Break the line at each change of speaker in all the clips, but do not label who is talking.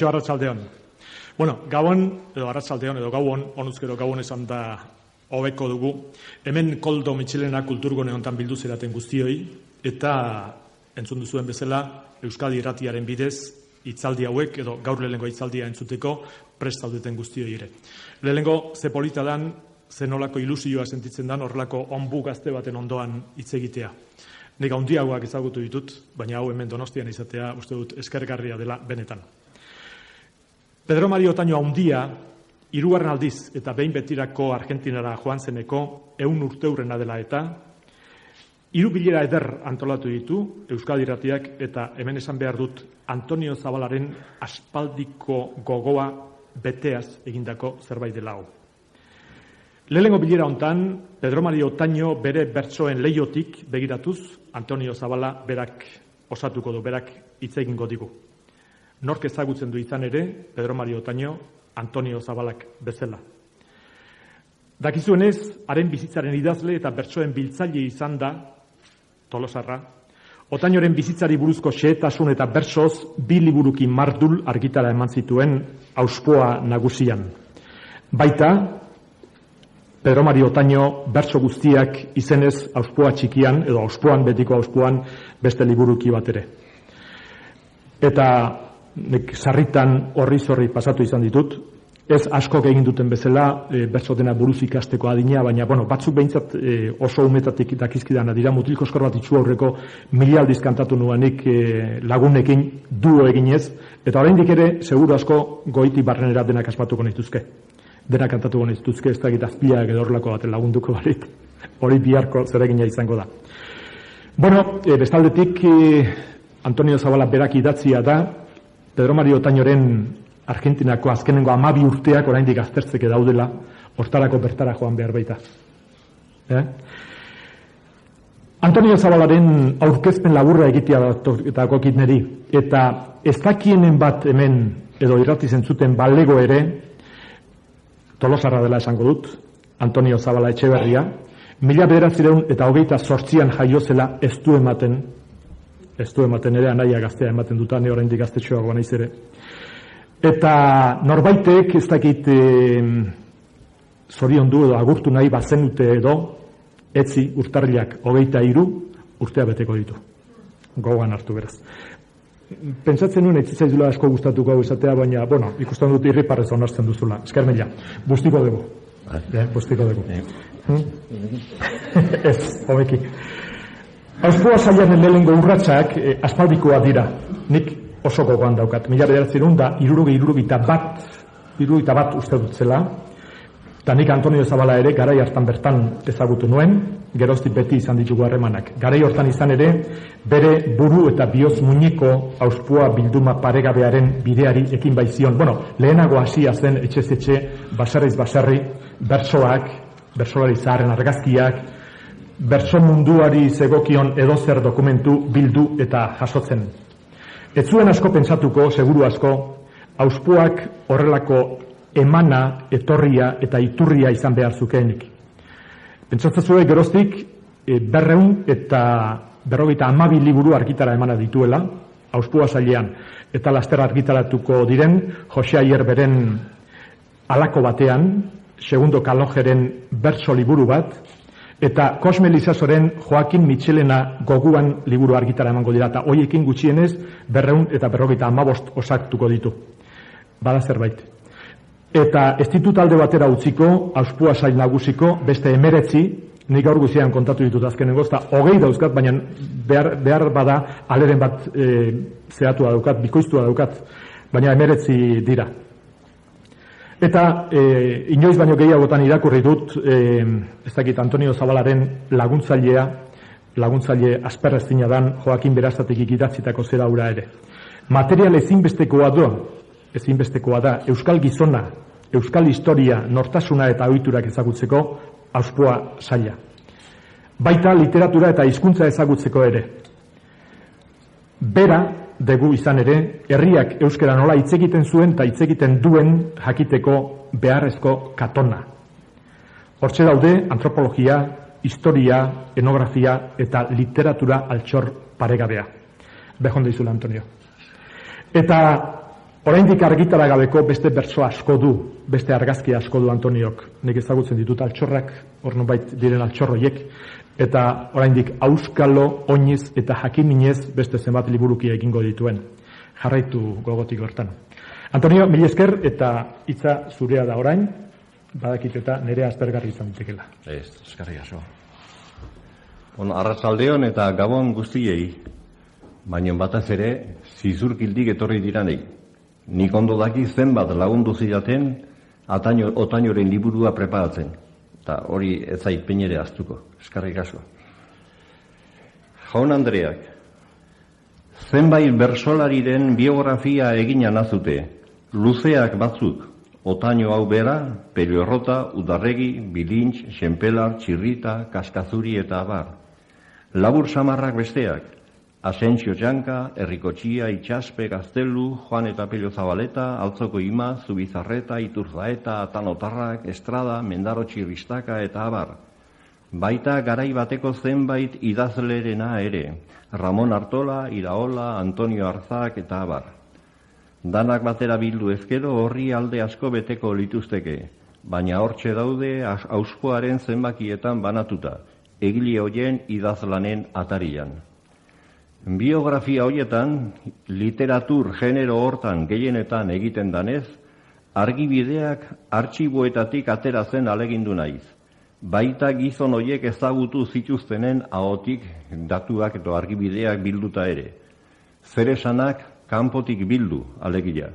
Kaixo arratsaldeon. Bueno, gauan edo arratsaldeon edo gauon, onuzkero gauon esan da hobeko dugu. Hemen Koldo Mitxelena kulturgune hontan bildu zeraten guztioi, eta entzun duzuen bezala Euskadi Irratiaren bidez hitzaldi hauek edo gaur lehenengo hitzaldia entzuteko prest zaudeten guztioi ere. Lehenengo ze polita dan, ze nolako ilusioa sentitzen dan horrelako onbu gazte baten ondoan hitz egitea. Nik handiagoak ezagutu ditut, baina hau hemen Donostian izatea uste dut eskergarria dela benetan. Pedro Mario Otaño handia, 3. aldiz eta behin betirako Argentinara joan zeneko 100 urteurrena dela eta 3 bilera eder antolatu ditu Euskadi Irratiak eta hemen esan behar dut Antonio Zabalaren aspaldiko gogoa beteaz egindako zerbait dela hau. Lehenengo bilera hontan, Pedro Mario Otaño bere bertsoen leiotik begiratuz, Antonio Zabala berak osatuko du, berak hitz egingo digu. Nork ezagutzen du izan ere, Pedro Mario Otaño, Antonio Zabalak bezala. Dakizuenez, haren bizitzaren idazle eta bertsoen biltzaile izan da, Tolosarra, Otañoren bizitzari buruzko xehetasun eta bertsoz 2 liburukin mardul argitara eman zituen Auspoa nagusian. Baita, Pedro Mario Otaño bertso guztiak izenez Auspoa txikian, edo Auspoan, betiko Auspoan, beste liburuki bat ere. Eta nek sarritan horri pasatu izan ditut, ez askok egin duten bezala, bertso dena buruz ikasteko adina, baina batzuk behintzat oso umetatik dakizkidana dira, mutil koskor bat itxu aurreko 1000 aldiz kantatu nuanik lagunekin duo eginez, eta oraindik ere, seguru asko goiti barrenera denak aspatuko nituzke. Denak kantatuko nituzke, ez dakit azpiak edo horrelako baten lagunduko barik, hori biharko zeregina izango da. Bestaldetik, Antonio Zabala berak idatzia da, Pedro Mario Otañoren Argentinako azkenengo 12 urteak oraindik aztertzeke daudela, hortarako bertara joan behar baita. Antonio Zabalaren aurkezpen laburra egitea eta kokit neri, eta ez dakienen bat hemen edo irrati zentzuten balego ere, Tolosarra dela esango dut, Antonio Zabala Etxeberria, 1928an jaio zela ez du ematen ere, anaia gaztea ematen dut, ne oraindik gaztetxoagoa naiz ere. Eta norbaitek ez dakit zoriondu edo agurtu nahi bazenute edo, etzi urtarrilak 23 urtea beteko ditu. Gogoan hartu beraz. Pentsatzen nuen etzi zaizula asko gustatuko hau izatea, baina, ikusten dut irriparrez onartzen duzula. Esker mila, bustiko dugu. Bustiko dugu. Ez, hobeki. Auspoa saiaren lehenengo urratsak aspaldikoa dira. Nik oso gogoan daukat. 1961 uste dut zela. Eta nik Antonio Zabala ere garai hartan bertan ezagutu nuen, geroztik beti izan ditugu harremanak. Garai hortan izan ere, bere buru eta bihotz muñeko Auspoa bilduma paregabearen bideari ekin baizion. Lehenago hasia zen etxez etxe, baserriz baserri, bertsoak, bertsolari zaharren argazkiak, bertso munduari zegokion edozer dokumentu bildu eta jasotzen. Ez zuen asko pentsatuko, seguru asko, Auspoak horrelako emana, etorria eta iturria izan behar zukeenik. Pentsatzezue geroztik 200 eta 52 liburu argitara emana dituela, Auspoa sailean, eta laster argitaratuko diren Jose Aierberen halako batean, Segundo Kalojeren bertso liburu bat, eta Cosme Lizasoren Joaquin Mitxelena goguan liburu argitara emango dira, eta hoiekin gutxienez 200 eta 55 osatuko ditu. Bada zerbait. Eta ez ditut alde batera utziko, Auspoa sail nagusiko, beste 19, nik gaur guzian kontatu ditut azkenengo, eta 20 dauzkat, baina behar bada aleren bat zehatu daukat, bikoiztua daukat, baina 19 dira. Eta inoiz baino gehiagotan irakurri dut, ez dakit Antonio Zabalaren laguntzaile asperrezina dan Joaquin Berazategik idatzitako zera hura ere. Material ezinbestekoa da euskal gizona, euskal historia, nortasuna eta ohiturak ezagutzeko Auspoa saila. Baita literatura eta hizkuntza ezagutzeko ere. Bera dugu izan ere, herriak euskara nola hitz egiten zuen eta hitz egiten duen jakiteko beharrezko katona. Hortxe daude antropologia, historia, etnografia eta literatura altxor paregabea. Behon deizula, Antonio. Eta Oraindik argitara gabeko beste bertso asko du, beste argazki asko du Antoniok. Nik ezagutzen ditut altxorrak, hor nonbait diren altxorroiek, eta oraindik auskalo, oiniz eta jakiminez beste zenbat liburuki egingo dituen. Jarraitu gogotik hortan. Antonio, mila esker eta hitza zurea da orain, badakit eta nerea aspergarri izan ditekela.
Eskerrik asko. Arratsaldeon eta gabon guztiei, baina batez ere zizurkildik etorri diranei. Nik ondo daki zenbat lagundu zidaten Otañoren liburua preparatzen. Eta hori ez zait peinere aztuko. Eskerrik asko. Jaun Andreak, zenbait bersolariren biografia egina nazute, luzeak batzuk, Otaño hau bera, Pelio Errota, Udarregi, Bilintx, Xenpelar, Txirrita, Kaskazuri eta abar. Labur samarrak besteak, Asensio Janka, Errikotxia, Itxaspe, Gaztelu, Juan eta Pelio Zabaleta, Altzoko Ima, Zubizarreta, Iturzaeta, Atanotarrak, Estrada, Mendaro Txirristaka eta abar. Baita garai bateko zenbait idazlerena ere, Ramon Artola, Iraola, Antonio Arzak eta abar. Danak batera bildu ezkero horri alde asko beteko lituzteke, baina hortxe daude auskoaren zenbakietan banatuta, egile hoien idazlanen atarian. Biografia horietan, literatur genero hortan gehienetan egiten danez, argibideak artxiboetatik ateratzen alegindu naiz. Baita gizon horiek ezagutu zituztenen ahotik datuak edo argibideak bilduta ere. Zeresanak kanpotik bildu alegia.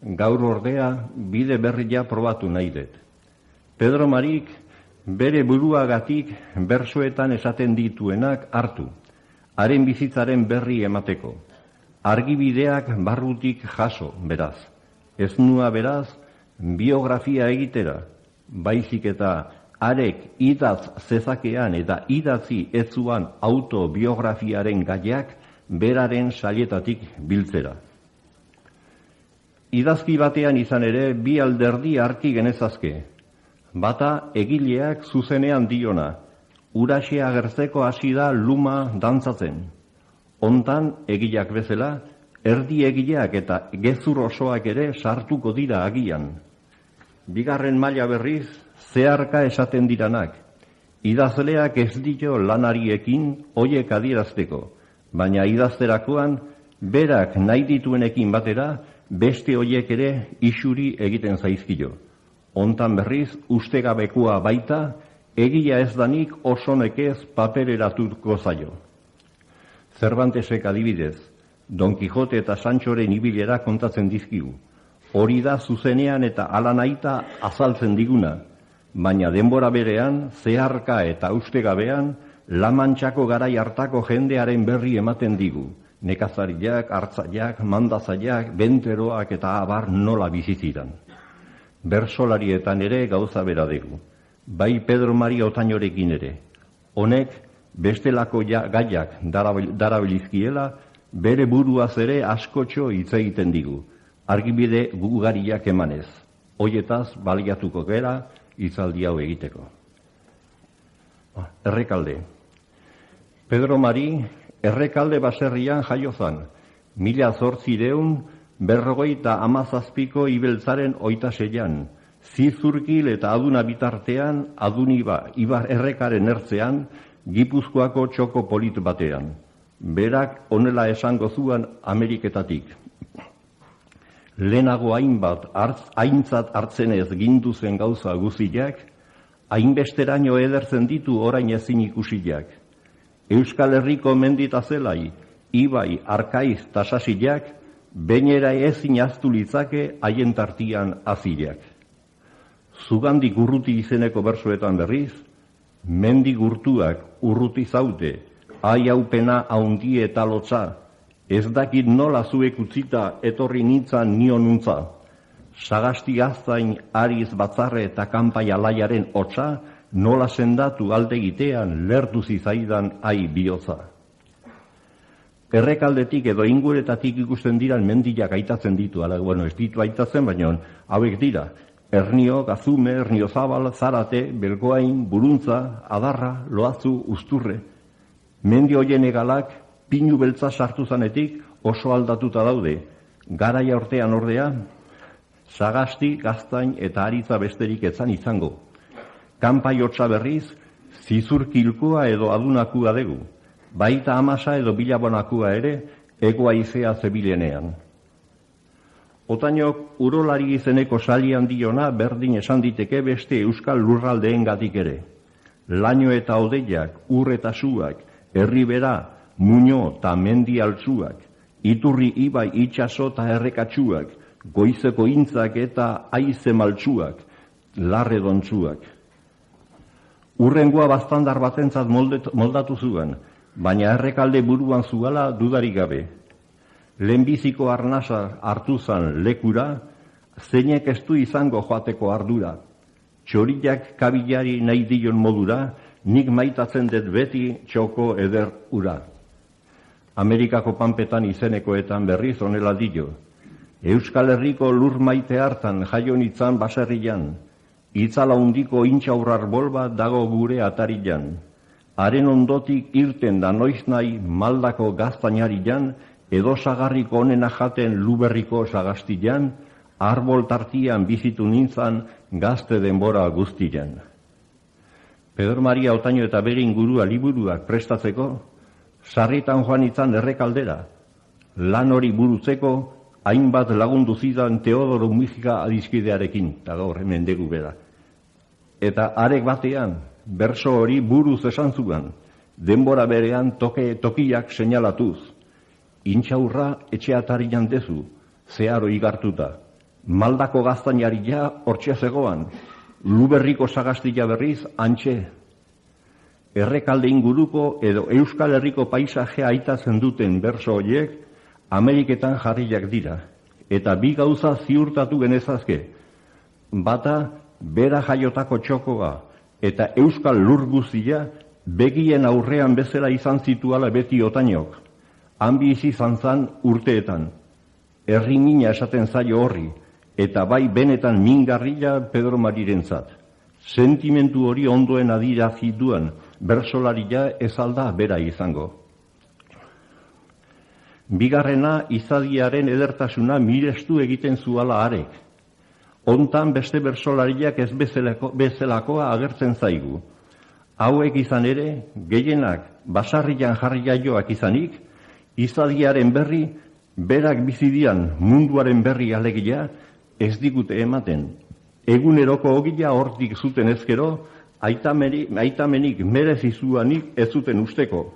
Gaur ordea bide berria probatu nahi dut. Pedro Marik bere buruagatik bersoetan esaten dituenak hartu. Haren bizitzaren berri emateko. Argibideak barrutik jaso, beraz. Ez nua beraz, biografia egitera, baizik eta arek idatz zezakean eta idatzi ez zuan autobiografiaren gaiak beraren sailetatik biltzera. Idazki batean izan ere, bi alderdi arki genezazke. Bata egileak zuzenean diona, uraxe agertzeko hasi da luma dantzatzen. Hontan egileak bezala, erdi egileak eta gezur osoak ere sartuko dira agian. Bigarren maila berriz, zeharka esaten diranak. Idazleak ez dio lanariekin hoiek adierazteko, baina idazterakoan berak nahi dituenekin batera beste hoiek ere isuri egiten zaizkio. Hontan berriz, ustegabekoa baita, egia ez danik oso nekez papereratuko zaio. Cervantesek adibidez, Don Quixote eta Sanchoren ibilera kontatzen dizkigu. Hori da zuzenean eta hala nahita azaltzen diguna, baina denbora berean, zeharka eta ustegabean, La Manchako garai hartako jendearen berri ematen digu. Nekazariak, hartzaiak, mandazaiak, benteroak eta abar nola biziziran. Bersolarietan ere gauza bera dugu. Bai Pedro Maria Otañorekin ere. Honek bestelako gaiak darabilizkiela, bere buruaz ere askotxo hitz egiten digu. Argibide gugariak emanez. Hoietaz baliatuko gera hitzaldi hau egiteko. Errekalde. Pedro Mari Errekalde baserrian jaio zan. 1857ko ibeltzaren 26an. Zizurkil eta aduna bitartean, aduniba ibar errekaren ertzean, Gipuzkoako txoko polit batean. Berak honela esango zuan Ameriketatik. Lehenago hainbat aintzat hartzenez gindu zen gauza guziak, hainbesteraino edertzen ditu orain ezin ikusiak. Euskal Herriko mendita zelai, ibai, arkaiz eta sasiak, bainera ezin aztu litzake haien tartian azileak. Zugandik urruti izeneko bersoetan berriz, mendik urtuak urruti zaute, ai haupena haundi eta lotza, ez dakit nola zuek utzita etorri nintzan nionuntza. Sagasti azzain ariz batzarre eta kanpai alaiaren hotza, nola sendatu alde egitean lertu zizaidan ai bihotza. Errekaldetik edo inguretatik ikusten diran mendiak aitatzen ditu, ez ditu aitatzen, baina hauek dira. Ernio, Gazume, Erniozabal, Zarate, Belgoain, Buruntza, Adarra, Loazu, Usturre. Mendi hoien egalak, pinu beltza sartu zanetik oso aldatuta daude. Garaia ortean ordea, sagasti, gaztain eta aritza besterik etzan izango. Kanpai hotza berriz, zizurkilkoa edo adunakua dugu, baita amasa edo bilabonakua ere, egoa izea zebilenean. Otainok urolari izeneko salian diona berdin esan diteke beste euskal lurraldeen gatik ere. Laino eta odeiak, ur eta suak, herribera, muño eta mendi altzuak, iturri ibai itxaso eta errekatsuak, goizeko intzak eta aize maltsuak, larre dontzuak. Urrengoa baztandar batentzat moldatu zuen, baina errekalde buruan zuela dudarik gabe. Lehenbiziko arnasa hartu zan lekura, zeinek ez du izango joateko ardura. Txoriak kabilari nahi dion modura, nik maitatzen dut beti txoko eder ura. Amerikako panpetan izenekoetan berriz honela dio. Euskal Herriko lur maite hartan jaio nitzan baserrian, itzala hundiko intxaurrar bolba dago gure atarian. Haren ondotik irten da noiz nahi maldako gaztainarian, edo sagarriko onena jaten luberriko sagastian, arbol tartian bizitu nintzan gazte denbora guztian. Pedro Maria Otaño eta bere ingurua liburuak prestatzeko, sarritan joan itzan errekaldera, lan hori burutzeko, hainbat lagundu zidan Teodoro Mujica adiskidearekin, eta gaur hemen dugu bera. Eta arek batean, berso hori buruz esan zuen, denbora berean tokiak seinalatuz. Intxaurra etxeatarian dezu, zeharo igartuta. Maldako gaztainaria hortxe zegoan, luberriko sagastila berriz antxe. Errekalde inguruko edo Euskal Herriko paisajea aitatzen duten berso horiek Ameriketan jarriak dira. Eta bi gauza ziurtatu genezazke. Bata, bera jaiotako txokoa eta Euskal lur guztia begien aurrean bezala izan zituala beti Otañok. Han bizi zantzan urteetan. Herri mina esaten zaio horri, eta bai benetan mingarria Pedro Marirentzat. Sentimentu hori ondoen adirazi duen bersolaria ez alda bera izango. Bigarrena, izadiaren edertasuna mirestu egiten zuala arek. Hontan beste bersolariak ez bezalakoa agertzen zaigu. Hauek izan ere, gehienak basarrian jarri jaioak izanik, izadiaren berri, berak bizidian munduaren berri alegia, ez digute ematen. Eguneroko ogia hortik zuten ezkero, aitamenik merezizuanik ez zuten usteko.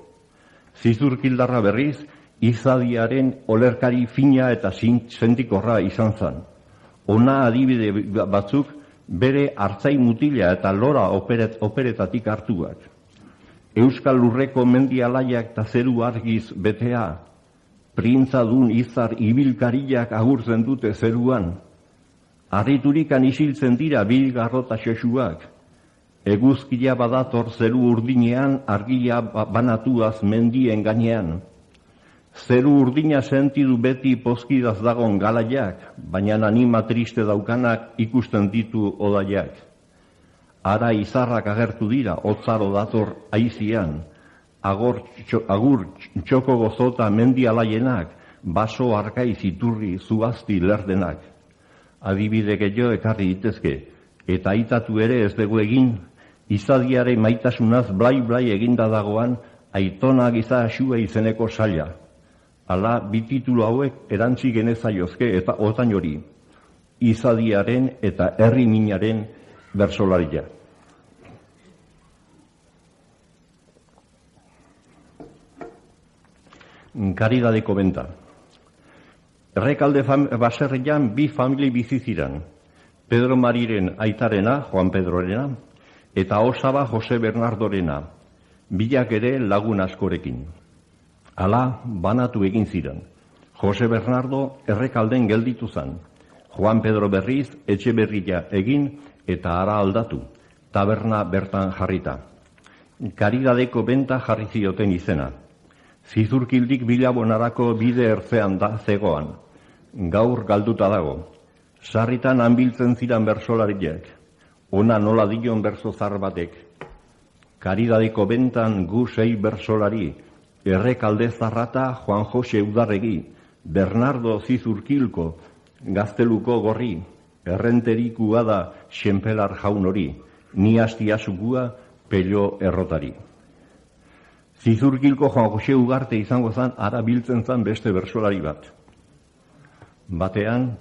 Zizurkildarra berriz, izadiaren olerkari fina eta sentikorra izan zan. Ona adibide batzuk bere hartzai mutila eta lora operetatik hartuak. Euskal lurreko mendialaiak eta zeru argiz betea, printzadun izar ibilkariak agurtzen dute zeruan, harriturikan isiltzen dira bilgarrota xoxuak, eguzkia badator zeru urdinean argia banatuaz mendien gainean. Zeru urdina sentidu beti pozkidaz dagon galaiak, baina anima triste daukanak ikusten ditu odaiak. Ara izarrak agertu dira, hotzaro dator aizian, agur txoko gozota mendialaienak, baso arkaiz iturri zuazti lerdenak. Adibide gehiago ekarri ditezke, eta aitatu ere ez dugu egin, izadiare maitasunaz blai eginda dagoan, aitona giza asua izeneko saila. Hala, bi titulu hauek erantzi genezaiozke eta Otaño hori, izadiaren eta herri minaren bersolaria. Karidadeko benta. Errekalde baserrian bi famili bizi ziren, Pedro Mariren aitarena, Juan Pedrorena, eta osaba Jose Bernardorena, bilak ere lagun askorekin. Hala, banatu egin ziren. Jose Bernardo errekalden gelditu zan. Juan Pedro berriz etxe berria egin eta ara aldatu, taberna bertan jarrita. Karidadeko benta jarri zioten izena. Zizurkildik bilabonarako bide ertzean da zegoan. Gaur galduta dago. Sarritan hanbiltzen ziren bersolariak. Ona nola dion berso zar batek. Karidadeko bentan gu 6 bersolari. Errekalde zarrata Juan Jose Udarregi, Bernardo Zizurkilko Gazteluko gorri, errenterikua da xenpelar jaun hori, ni hastiasukua pello errotari. Zizurkilko Juan Jose Ugarte izango zan, ara biltzen zan beste bersolari bat. Batean,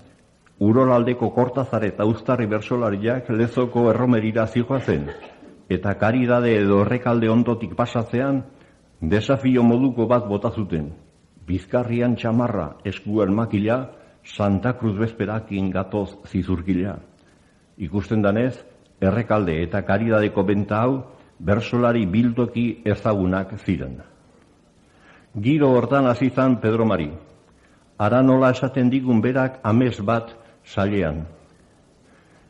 Urolaldeko Kortazar eta Uztarri bersolariak Lezoko erromerira zijoazen, eta Karidade edo Errekalde ondotik pasatzean, desafio moduko bat bota zuten. Bizkarrian txamarra, eskuen makila, Santa Cruz bezperakin gatoz Zizurkila. Ikusten danez, Errekalde eta Karidadeko benta hau, bersolari bildoki ezagunak ziren. Giro hortan hasi zan Pedro Mari. Ara nola esaten digun berak amez bat sailean.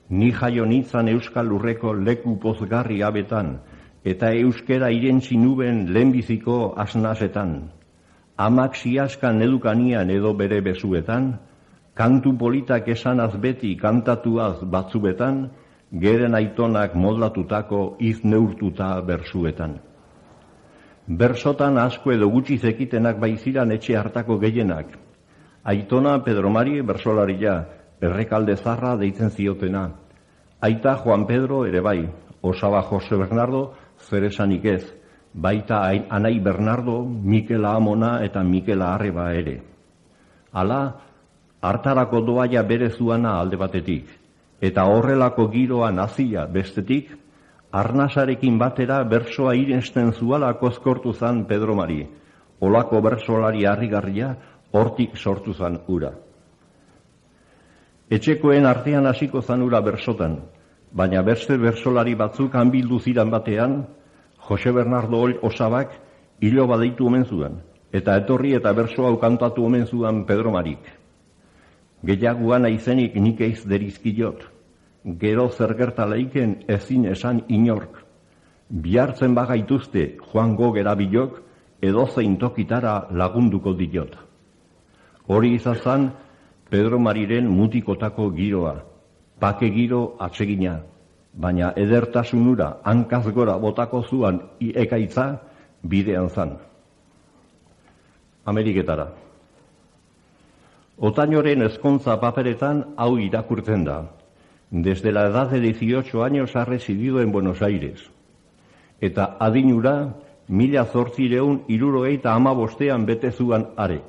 Ni jaio nintzan Euskal Lurreko leku pozgarri abetan, eta euskera irentzi nuben lehenbiziko asnasetan. Amak siaskan edukanian edo bere bezuetan, kantu politak esanaz beti kantatuaz batzuetan, geren aitonak modlatutako iz neurtuta bersuetan. Bersotan asko edo gutxi zekitenak baiziran etxe hartako gehienak. Aitona Pedro Mari bersolaria, Errekalde Zarra deitzen ziotena. Aita Juan Pedro ere bai, osaba Jose Bernardo zeresanik ez, baita anai Bernardo, Mikela Amona eta Mikela Arreba ere. Hala, hartarako doaia bere zuana alde batetik, eta horrelako giroa nazia bestetik, arnasarekin batera bersoa irensten zuala kozkortu zan Pedro Mari, olako bersolari harrigarria hortik sortu zan ura. Etxekoen artean hasiko zan ura bersotan, baina beste bersolari batzuk hanbildu ziran batean, Jose Bernardo osabak hilo badeitu omen zuen, eta etorri eta berso hau kantatu omen zuen Pedro Marik. Gehiagoan aizenik nik eiz derizkiot, gero zer gerta leiken ezin esan inork. Bihartzen bagaituzte joango gerabilok, edozein tokitara lagunduko diot. Hori izazan Pedro Mariren mutikotako giroa, pake giro atsegina, baina edertasunura hankaz gora botako zuan ekaitza bidean zan. Ameriketara. Otañoren ezkontza paperetan hau irakurtzen da. Desde la edad de 18 años ha residido en Buenos Aires. Eta adinura 1875 bete zuan arek.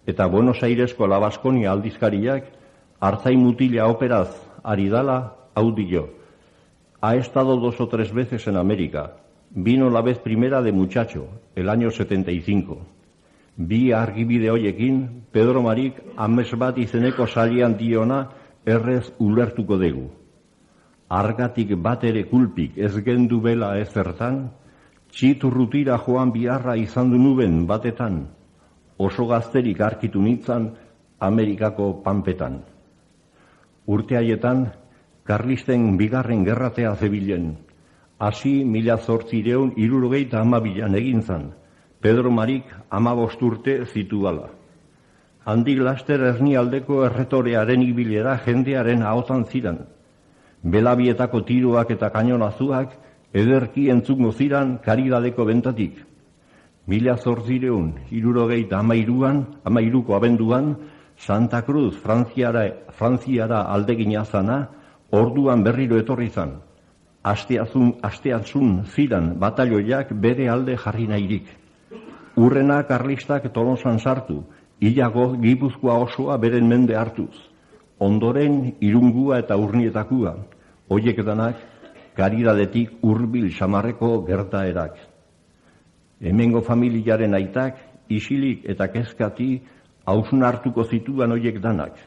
Eta Buenos Airesko La Baskonia aldizkariak hartzain mutila operaz ari dala hau dio. Ha estado 2 o 3 veces en América. Vino la vez primera de muchacho, el año 75. Bi argibide hoiekin, Pedro Marik amez bat izeneko salian diona errez ulertuko dugu. Argatik bat ere kulpik ez gendu bela ezertan, txiturrutira joan biharra izan du nuben batetan, oso gazterik arkitu nintzan Amerikako panpetan. Urte haietan, Karlisten bigarren gerratea zebilen, hasi 1862an egin zan, Pedro Marik 15 urte zituala. Handik laster Ernialdeko erretorearen ibilera jendearen ahotan ziran. Belabietako tiroak eta kainonazuak ederki entzungo ziran Karidadeko bentatik. 1863ko abenduan, Santa Cruz Frantziara aldegina zana, orduan berriro etorri zan. Asteazun ziran batalioiak bere alde jarri nahirik. Urrena Karlistak Tolosan sartu, hilago Gipuzkoa osoa beren mende hartuz. Ondoren Irungua eta Urnietakua, hoiek danak Karidadetik hurbil samarreko gertaerak. Hemengo familiaren aitak, isilik eta kezkati hausun hartuko zituan hoiek danak.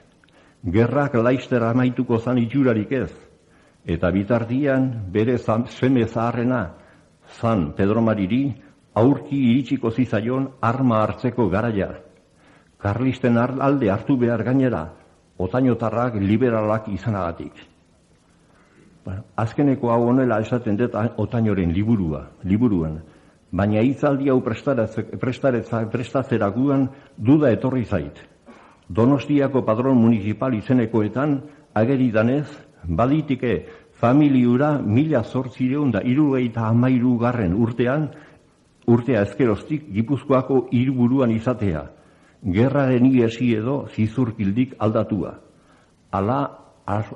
Gerrak laister amaituko zan itxurarik ez, eta bitartian bere seme zaharrena, zan Pedro Mariri, aurki iritsiko zizaion arma hartzeko garaia. Karlisten alde hartu behar gainera, otainotarrak liberalak izanagatik. Azkeneko hau honela esaten dut Otañoren liburuan, baina hitzaldi hau prestatzerakuan duda etorri zait. Donostiako padron municipal izenekoetan ageri danez, baditike familiura 1873 urtea ezkeroztik Gipuzkoako hiriburuan izatea, gerraren iesi edo zizurkildik aldatua. Hala,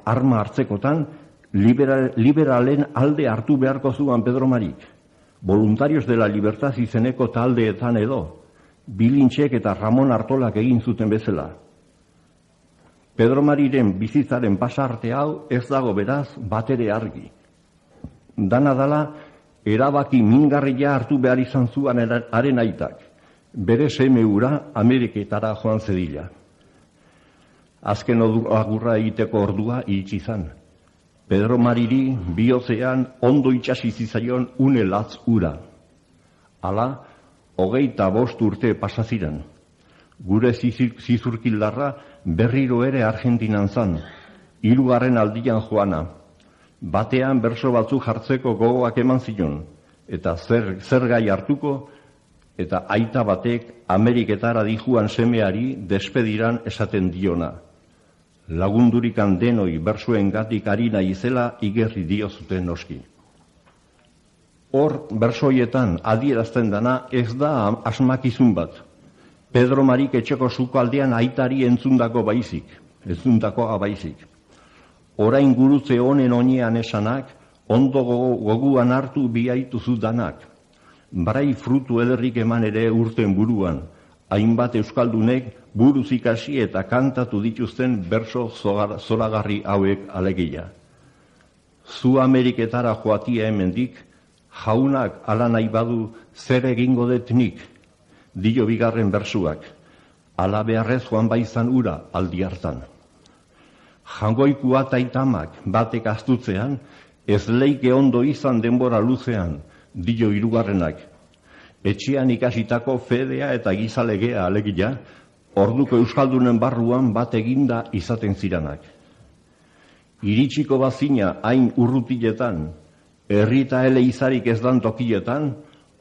arma hartzekotan, liberalen alde hartu beharko zuan Pedro Marik. Voluntarios de la Libertad izeneko taldeetan edo, Bilintxek eta Ramon Artolak egin zuten bezala. Pedro Mariren bizitzaren pasarte hau ez dago beraz batere argi. Dana dala, erabaki mingarria hartu behar izan zuan haren aitak, bere seme hura Ameriketara joan zedila. Azken agurra egiteko ordua iritsi izan. Pedro Mariri bihotzean ondo itxasi zizaion une latz ura. Hala, 25 urte pasaziren. Gure zizurkildarra berriro ere Argentinan zan, 3. aldian joana. Batean berso batzuk jartzeko gogoak eman zion, eta zer gai hartuko, eta aita batek Ameriketara dijuan semeari despediran esaten diona. Lagundurikan denoi bersuen gatik ari nahi zela igerri dio zuten noski. Hor, bersoietan adierazten dana ez da asmakizun bat. Pedro Marik etxeko sukaldean aitari entzundako baizik. Orain gurutze honen oinean esanak, ondo goguan hartu biaituzu danak. Barai frutu ederrik eman ere urten buruan, hainbat euskaldunek buruz ikasi eta kantatu dituzten berso zoragarri hauek alegia. Zu Ameriketara joatia hemendik, jaunak ala nahi badu zer egingo detnik, dio bigarren bersuak, ala beharrez joan baizan ura aldi hartan. Jangoikua taitamak batek astutzean, ez leike ondo izan denbora luzean, dio hirugarrenak. Etxean ikasitako fedea eta gizalegea alegia, orduko euskaldunen barruan bat eginda izaten ziranak. Iritsiko bazina hain urrutiletan, herrita ele izarik ez dan tokietan,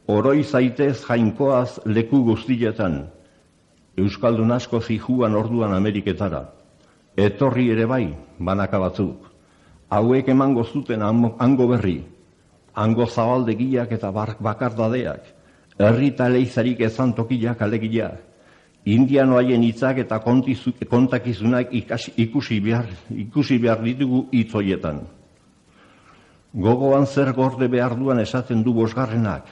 oroi zaitez jainkoaz leku guztietan. Euskaldun asko zijuan orduan Ameriketara. Etorri ere bai, banaka batzuk. Hauek emango zuten hango berri, hango zabaldegiak eta bakardadeak, herrita leizarik ezan tokiak alegia, indiano haien hitzak eta kontakizunak ikusi behar ditugu hitzoietan. Gogoan zer gorde behar duan esaten du bosgarrenak,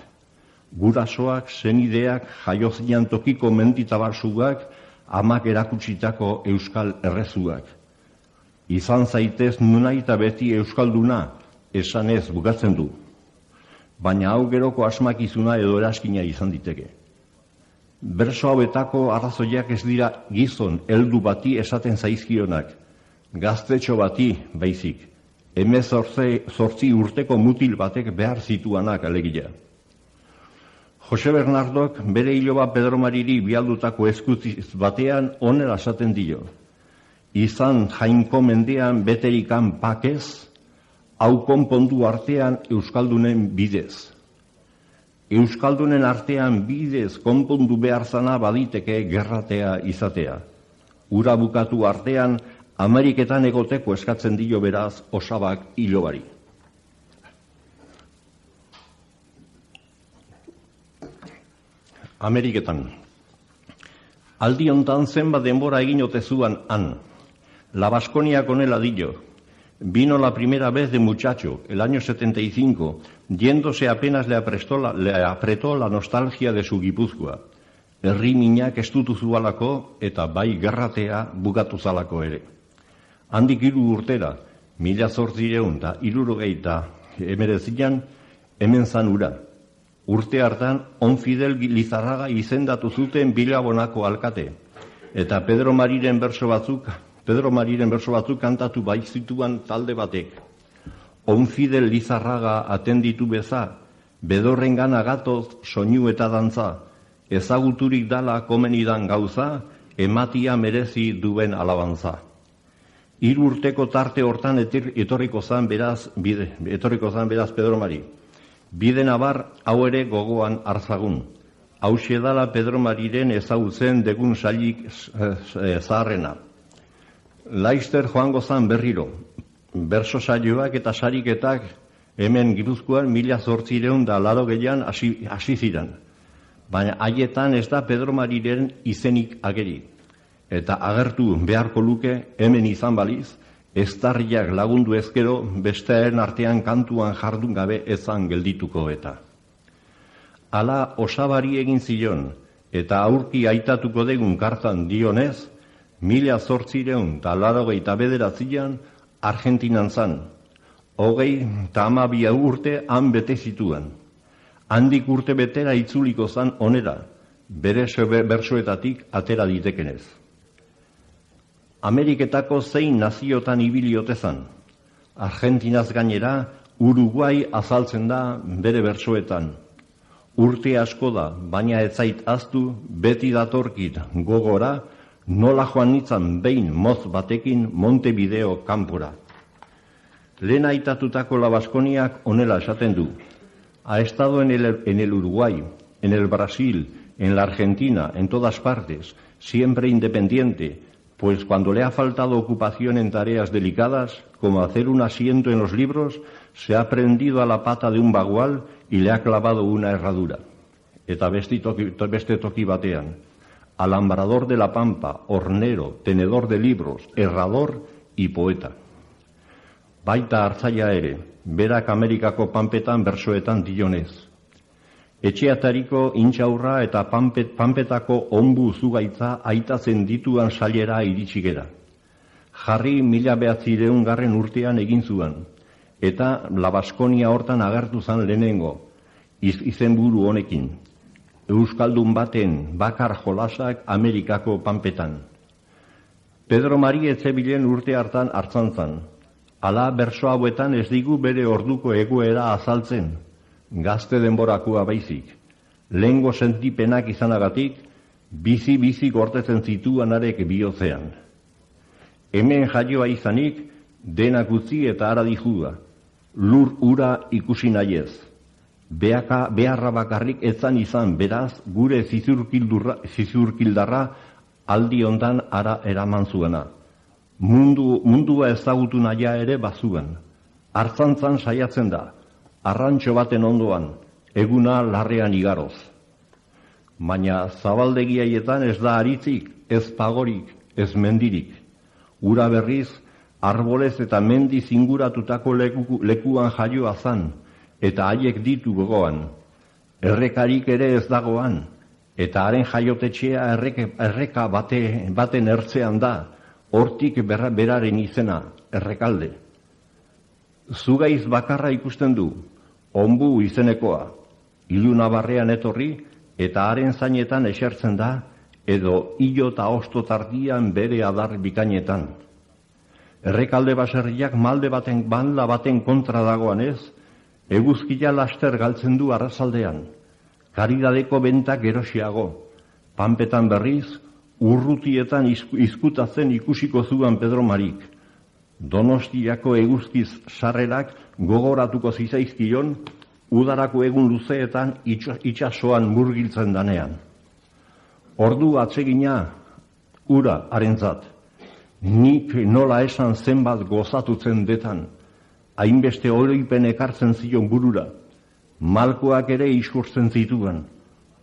gurasoak, senideak, jaiozinan tokiko menditabarsugak, amak erakutsitako euskal errezuak. Izan zaitez nunaita beti euskalduna, esanez bukatzen du. Baina hau geroko asmakizuna edo eraskina izan diteke. Berso hauetako arrazoiak ez dira gizon heldu bati esaten zaizkionak, gaztetxo bati baizik, 18 urteko mutil batek behar zituanak alegia. Jose Bernardok bere iloba Pedro Mariri bialdutako eskutziz batean onera esaten dio. Izan jainko mendean beterikan pakez, hau konpondu artean euskaldunen bidez. Euskaldunen artean bidez konpondu behar zana baditeke gerratea izatea. Ura bukatu artean Ameriketan egoteko eskatzen dio beraz osabak ilobari. Ameriketan. Aldi hontan zenbat denbora egin ote zuan han. La Baskonia con el ladillo. Vino la primera vez de muchacho, el año 75, yéndose apenas le apretó la nostalgia de su Gipuzkoa. Herri minak estutu zualako eta bai gerratea bukatu zalako ere. Handik 3 urtera, 1879 hemen zan ura. Urte hartan, Onfidel Lizarraga izendatu zuten Bilabonako alkate, eta Pedro Mariren berso batzuk kantatu baizituan talde batek. Onfidel Lizarraga atenditu beza, bedorren gana gatoz soinu eta dantza, ezaguturik dala komenidan gauza, ematia merezi duen alabantza. 3 urteko tarte hortan etorriko zan beraz Pedro Mari. Bide nabar hau ere gogoan hartzagun. Hauxe dala Pedro Mariren ezagutzen degun sailik zaharrena. Laister joango zan berriro. Berso saioak eta sariketak hemen Gipuzkoan 1880an hasi ziren. baina haietan ez da Pedro Mariren izenik ageri. Eta agertu beharko luke hemen izan baliz, eztarriak lagundu ezkero bestearen artean kantuan jardun gabe ezan geldituko eta. Hala osabari egin zion, eta aurki aitatuko degun kartan dionez, 1889 Argentinan zan, 32 urte han bete zituen. Handik urte betera itzuliko zan onera, bere bersoetatik atera ditekenez. Ameriketako zein naziotan ibiliote zan. Argentinaz gainera, Uruguai azaltzen da bere bersoetan. Urte asko da, baina ez zait aztu, beti datorkit gogora, nola joan nintzan behin moz batekin Montevideo kanpora. Lehen aitatutako La Baskoniak onela esaten du. Ha estado en el Uruguay, en el Brasil, en la Argentina, en todas partes, siempre independiente, pues cuando le ha faltado ocupación en tareas delicadas, como hacer un asiento en los libros, se ha prendido a la pata de un bagual y le ha clavado una herradura. Eta beste toki batean. Alambrador de la pampa, hornero, tenedor de libros, herrador y poeta. Baita hartzaia ere, berak Amerikako panpetan bersoetan dionez. Etxeatariko intxaurra eta panpetako onbu zugaitza aitatzen dituan sailera iritsi gera. Jarri 1900 urtean egin zuen, eta La Baskonia hortan agertu zan lehenengo, izenburu honekin. Euskaldun baten bakar jolasak Amerikako panpetan. Pedro Mari etzebilen urte hartan hartzan zan. Hala berso hauetan ez digu bere orduko egoera azaltzen, gazte denborakoa baizik. Lehengo sentipenak izanagatik, bizi gortetzen zituan arek bihotzean. Hemen jaioa izanik, denak utzi eta ara dijua. Lur ura ikusi nahiez. Beharra bakarrik etzan izan, beraz, gure zizurkildarra aldi ondan ara eraman zuena. Mundua ezagutu nahia ere bazuen. Artzantzan saiatzen da, arrantxo baten ondoan, eguna larrean igaroz. Baina zabaldegiaietan ez da aritzik, ez pagorik, ez mendirik. Ura berriz, arbolez eta mendiz inguratutako lekuan jaioa zan, eta haiek ditu gogoan. Errekarik ere ez dagoan, eta haren jaiotetxea erreka baten ertzean da, hortik beraren izena, Errekalde. Zugaiz bakarra ikusten du, onbu izenekoa, iluna barrean etorri, eta haren zainetan esertzen da, edo hilo eta osto tardian bere adar bikainetan. Errekalde baserriak banda baten kontra dagoan ez, eguzkia laster galtzen du arrazaldean, karidadeko bentak erosiago, panpetan berriz, urrutietan izkutatzen ikusiko zuan Pedro Marik. Donostiako eguzkiz sarrerak gogoratuko zizaizkion, udarako egun luzeetan itsasoan murgiltzen danean. Ordu atsegina, ura harentzat. Nik nola esan zenbat gozatutzen detan, hainbeste oroipen ekartzen zion burura, malkoak ere iskurtzen zituen,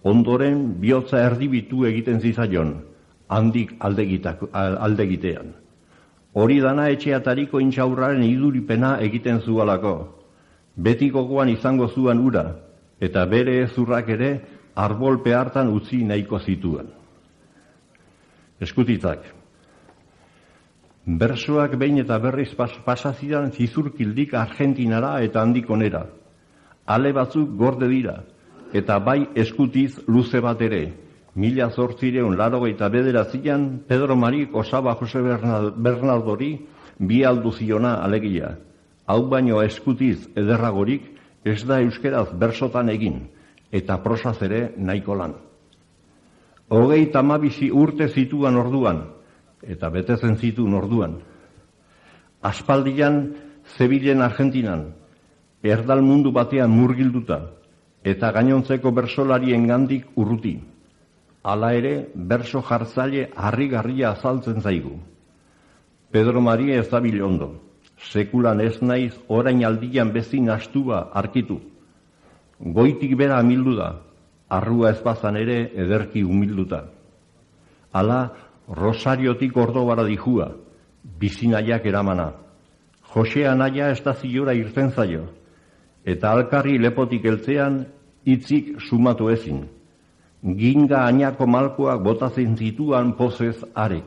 ondoren bihotza erdibitu egiten zizaion, handik aldegitean. Hori dana etxeatariko intxaurraren iduripena egiten zualako. Beti gogoan izango zuan ura, eta bere ezurrak ere arbolpe hartan utzi nahiko zituen. Eskutitzak. Bersoak behin eta berriz pasazidan zizurkildik Argentinara eta handik onera. Ale batzuk gorde dira, eta bai eskutiz luze bat ere. 1889 Pedro Marik osaba Jose Bernardori bi aldu ziona alegia. Hau baino eskutiz ederragorik ez da euskeraz bersotan egin, eta prosaz ere nahiko lan. 32 urte zituan orduan, eta betetzen zituen orduan. Aspaldian zebilen Argentinan, erdal mundu batean murgilduta, eta gainontzeko bersolarien gandik urruti. Hala ere, berso jartzaile harrigarria azaltzen zaigu. Pedro Mari ez dabil ondo. Sekulan ez naiz orain aldian bezin astua arkitu. Goitik bera amildu da. arrua ezpazan ere ederki humilduta. Hala, Rosariotik Ordobara dijua, bizinaiak eramana. Josea naia estaziora irten zaio, eta alkarri lepotik heltzean hitzik sumatu ezin. Ginga ainako malkoak botatzen zituan pozez arek,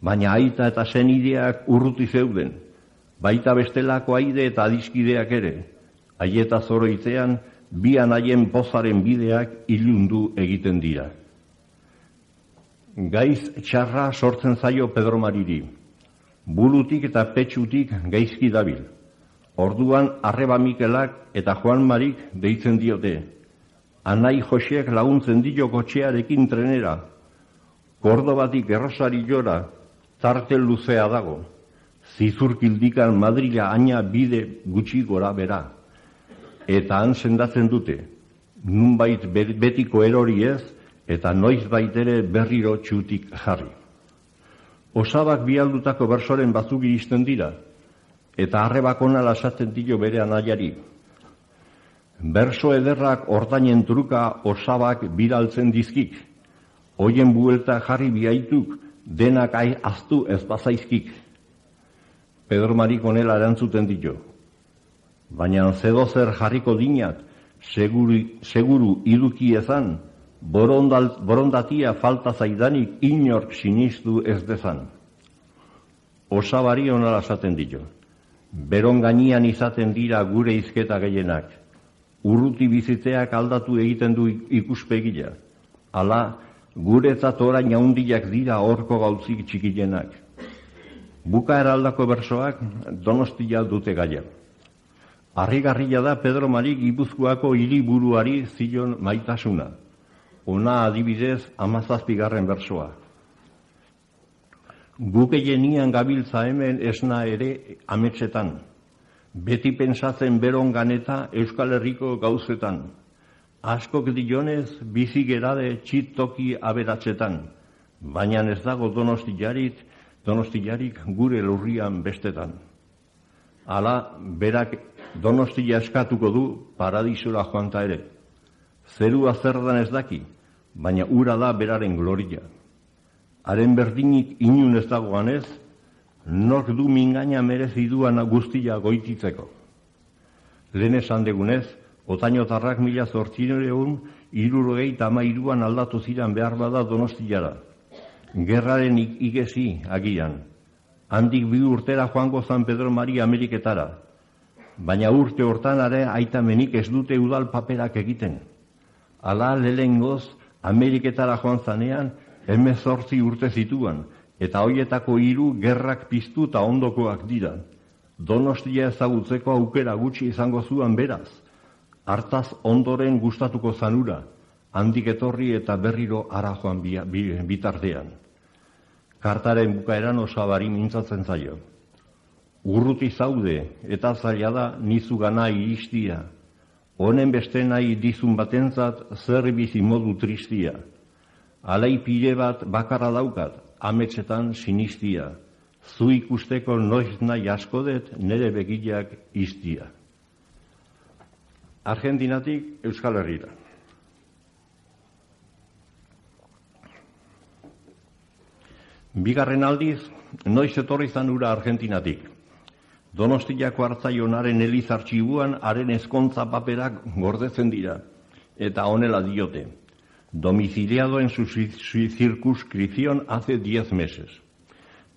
baina aita eta senideak urruti zeuden, baita bestelako aide eta adiskideak ere, aieta zoroitzean bi anaien pozaren bideak ilundu egiten dira. Gaiz txarra sortzen zaio Pedro Mariri, burutik eta petxutik gaizki dabil. Orduan Arreba Mikelak eta Juan Marik deitzen diote. Anai Joseak laguntzen dio kotxearekin trenera. Kordobatik Errosariora tarte luzea dago. Zizurkildikan Madrila aina bide gutxi gora bera. Eta han sendatzen dute. Nunbait betiko erori ez, eta noizbait ere berriro txutik jarri. Osabak bialdutako bersoren batzuk iristen dira, eta Arrebak ona lasatzen dio bere anaiari. Berso ederrak ordainen truka osabak biraltzen dizkik, hoien buelta jarri biaituk denak aztu ez bazaizkik. Pedro Marik onela erantzuten dio. Baina zedozer jarriko dinat, seguru iduki ezan, borondatia falta zaidanik inork sinistu ez dezan. Osabari onala esaten dio. Beron gainean izaten dira gure hizketa gehienak. Urruti bizitzeak aldatu egiten du ikuspegia. Hala, guretzat orain handiak dira horko gauzik txikienak. Bukaera aldako bersoak Donostia dute gaia. Harrigarria da Pedro Marik Gipuzkoako hiriburuari zion maitasuna. Ona adibidez 17. bersoa. Guk genian gabiltza hemen esna ere ametsetan. Beti pentsatzen berongan eta Euskal Herriko gauzetan. Askok dionez bizi gerade txit toki aberatsetan. Baina ez dago donostiarik gure lurrian bestetan. Hala, berak Donostia eskatuko du paradisora joanta ere. Zerua zerdan ez daki, baina ura da beraren gloria. Haren berdinik inun ez dagoan ez, nork du mingaina merezi duan guztia goititzeko. Lehen esan degunez, otainotarrak 1863an aldatu ziren behar bada Donostiara. Gerraren igezi agian. Handik 2 urtera joango zan Pedro Mari Ameriketara. Baina urte hortan are aitamenik ez dute udal paperak egiten. Hala lehengoz Ameriketara joan zanean 18 urte zituan, eta hoietako 3 gerrak piztu eta ondokoak dira. Donostia ezagutzeko aukera gutxi izango zuan beraz. Hartaz ondoren gustatuko zanura, handik etorri eta berriro ara joan bitartean. Kartaren bukaeran Osabari mintzatzen zaio. Urruti zaude eta zaila da nizu gana iristia. Honen beste nahi dizun batentzat zer bizi modu tristia. Alai pile bat bakarra daukat, ametsetan sinistia. Zu ikusteko noiz nahi askodet nire begiak iztia. Argentinatik Euskal Herrira. Bigarren aldiz, noiz etorri zan ura Argentinatik. Donostiako hartzaionaren elizartxibuan haren ezkontza paperak gordetzen dira, eta honela diote. Domiciliado en su circunscripción hace 10 meses.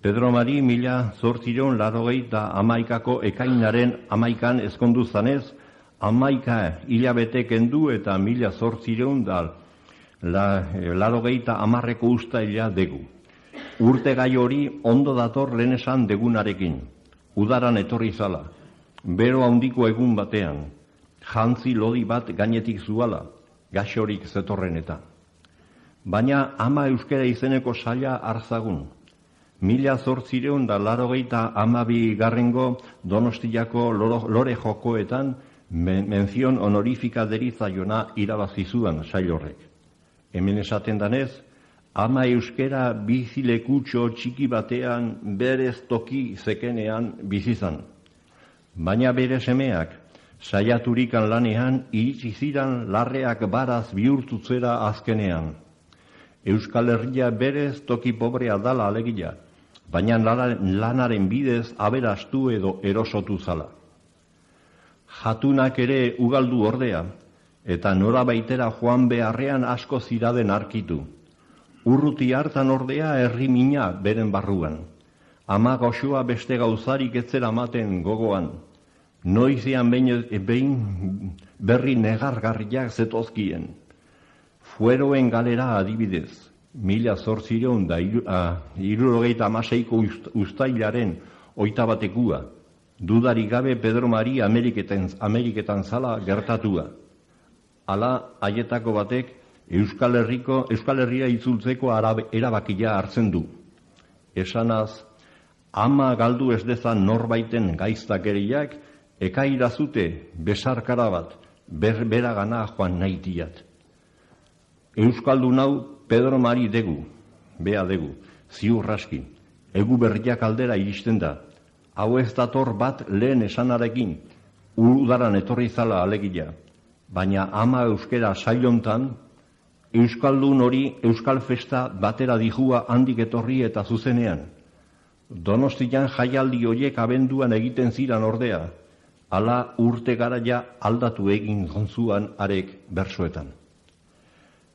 Pedro Mari 1881ko ekainaren 11an ezkondu zanez, 11 hilabete kendu eta 1880ko uztaila degu. Urte gai hori ondo dator lehen esan degunarekin. Udaran etorri zala, bero handiko egun batean, jantzi lodi bat gainetik zuala, gaxorik zetorren eta. Baina ama euskera izeneko saila hartzagun. 1882 Donostiako lore jokoetan menzion honorifika deritzaiona irabazi zuen sail horrek. Hemen esaten danez, ama euskera bizilekutxo txiki batean berez toki zekenean bizizan. Baina bere semeak Saiaturikan lanean, iritsi ziran larreak baraz bihurtutzera azkenean. Euskal Herria berez toki pobrea dala alegia, baina lanaren bidez aberastu edo erosotu zala. Jatunak ere ugaldu ordea, eta norabaitera joan beharrean asko ziraden arkitu. Urruti hartan ordea herri mina beren barruan. Ama goxoa beste gauzarik etzera maten gogoan. Noizean behin berri negargarriak zetozkien. Fueroen galera adibidez, 1876ko uztailaren 21. Dudarik gabe Pedro Mari Ameriketan zala gertatua. Hala, haietako batek Euskal Herria itzultzeko erabakia hartzen du. Esanaz, ama galdu ez dezan norbaiten gaiztakeriak, ekairazute besarkara bat, beragana joan naitiat. Euskaldun hau Pedro Mari degu, bea degu, ziurraski, egu berriak aldera iristen da. Hau ez dator bat lehen esanarekin, udaran etorri zala alegia. Baina ama euskera sailontan, Euskaldun hori Euskal Festa batera dijua handik etorri eta zuzenean. Donostian jaialdi hoiek abenduan egiten ziran ordea, hala urte garaia aldatu egin jontzuan arek bersoetan.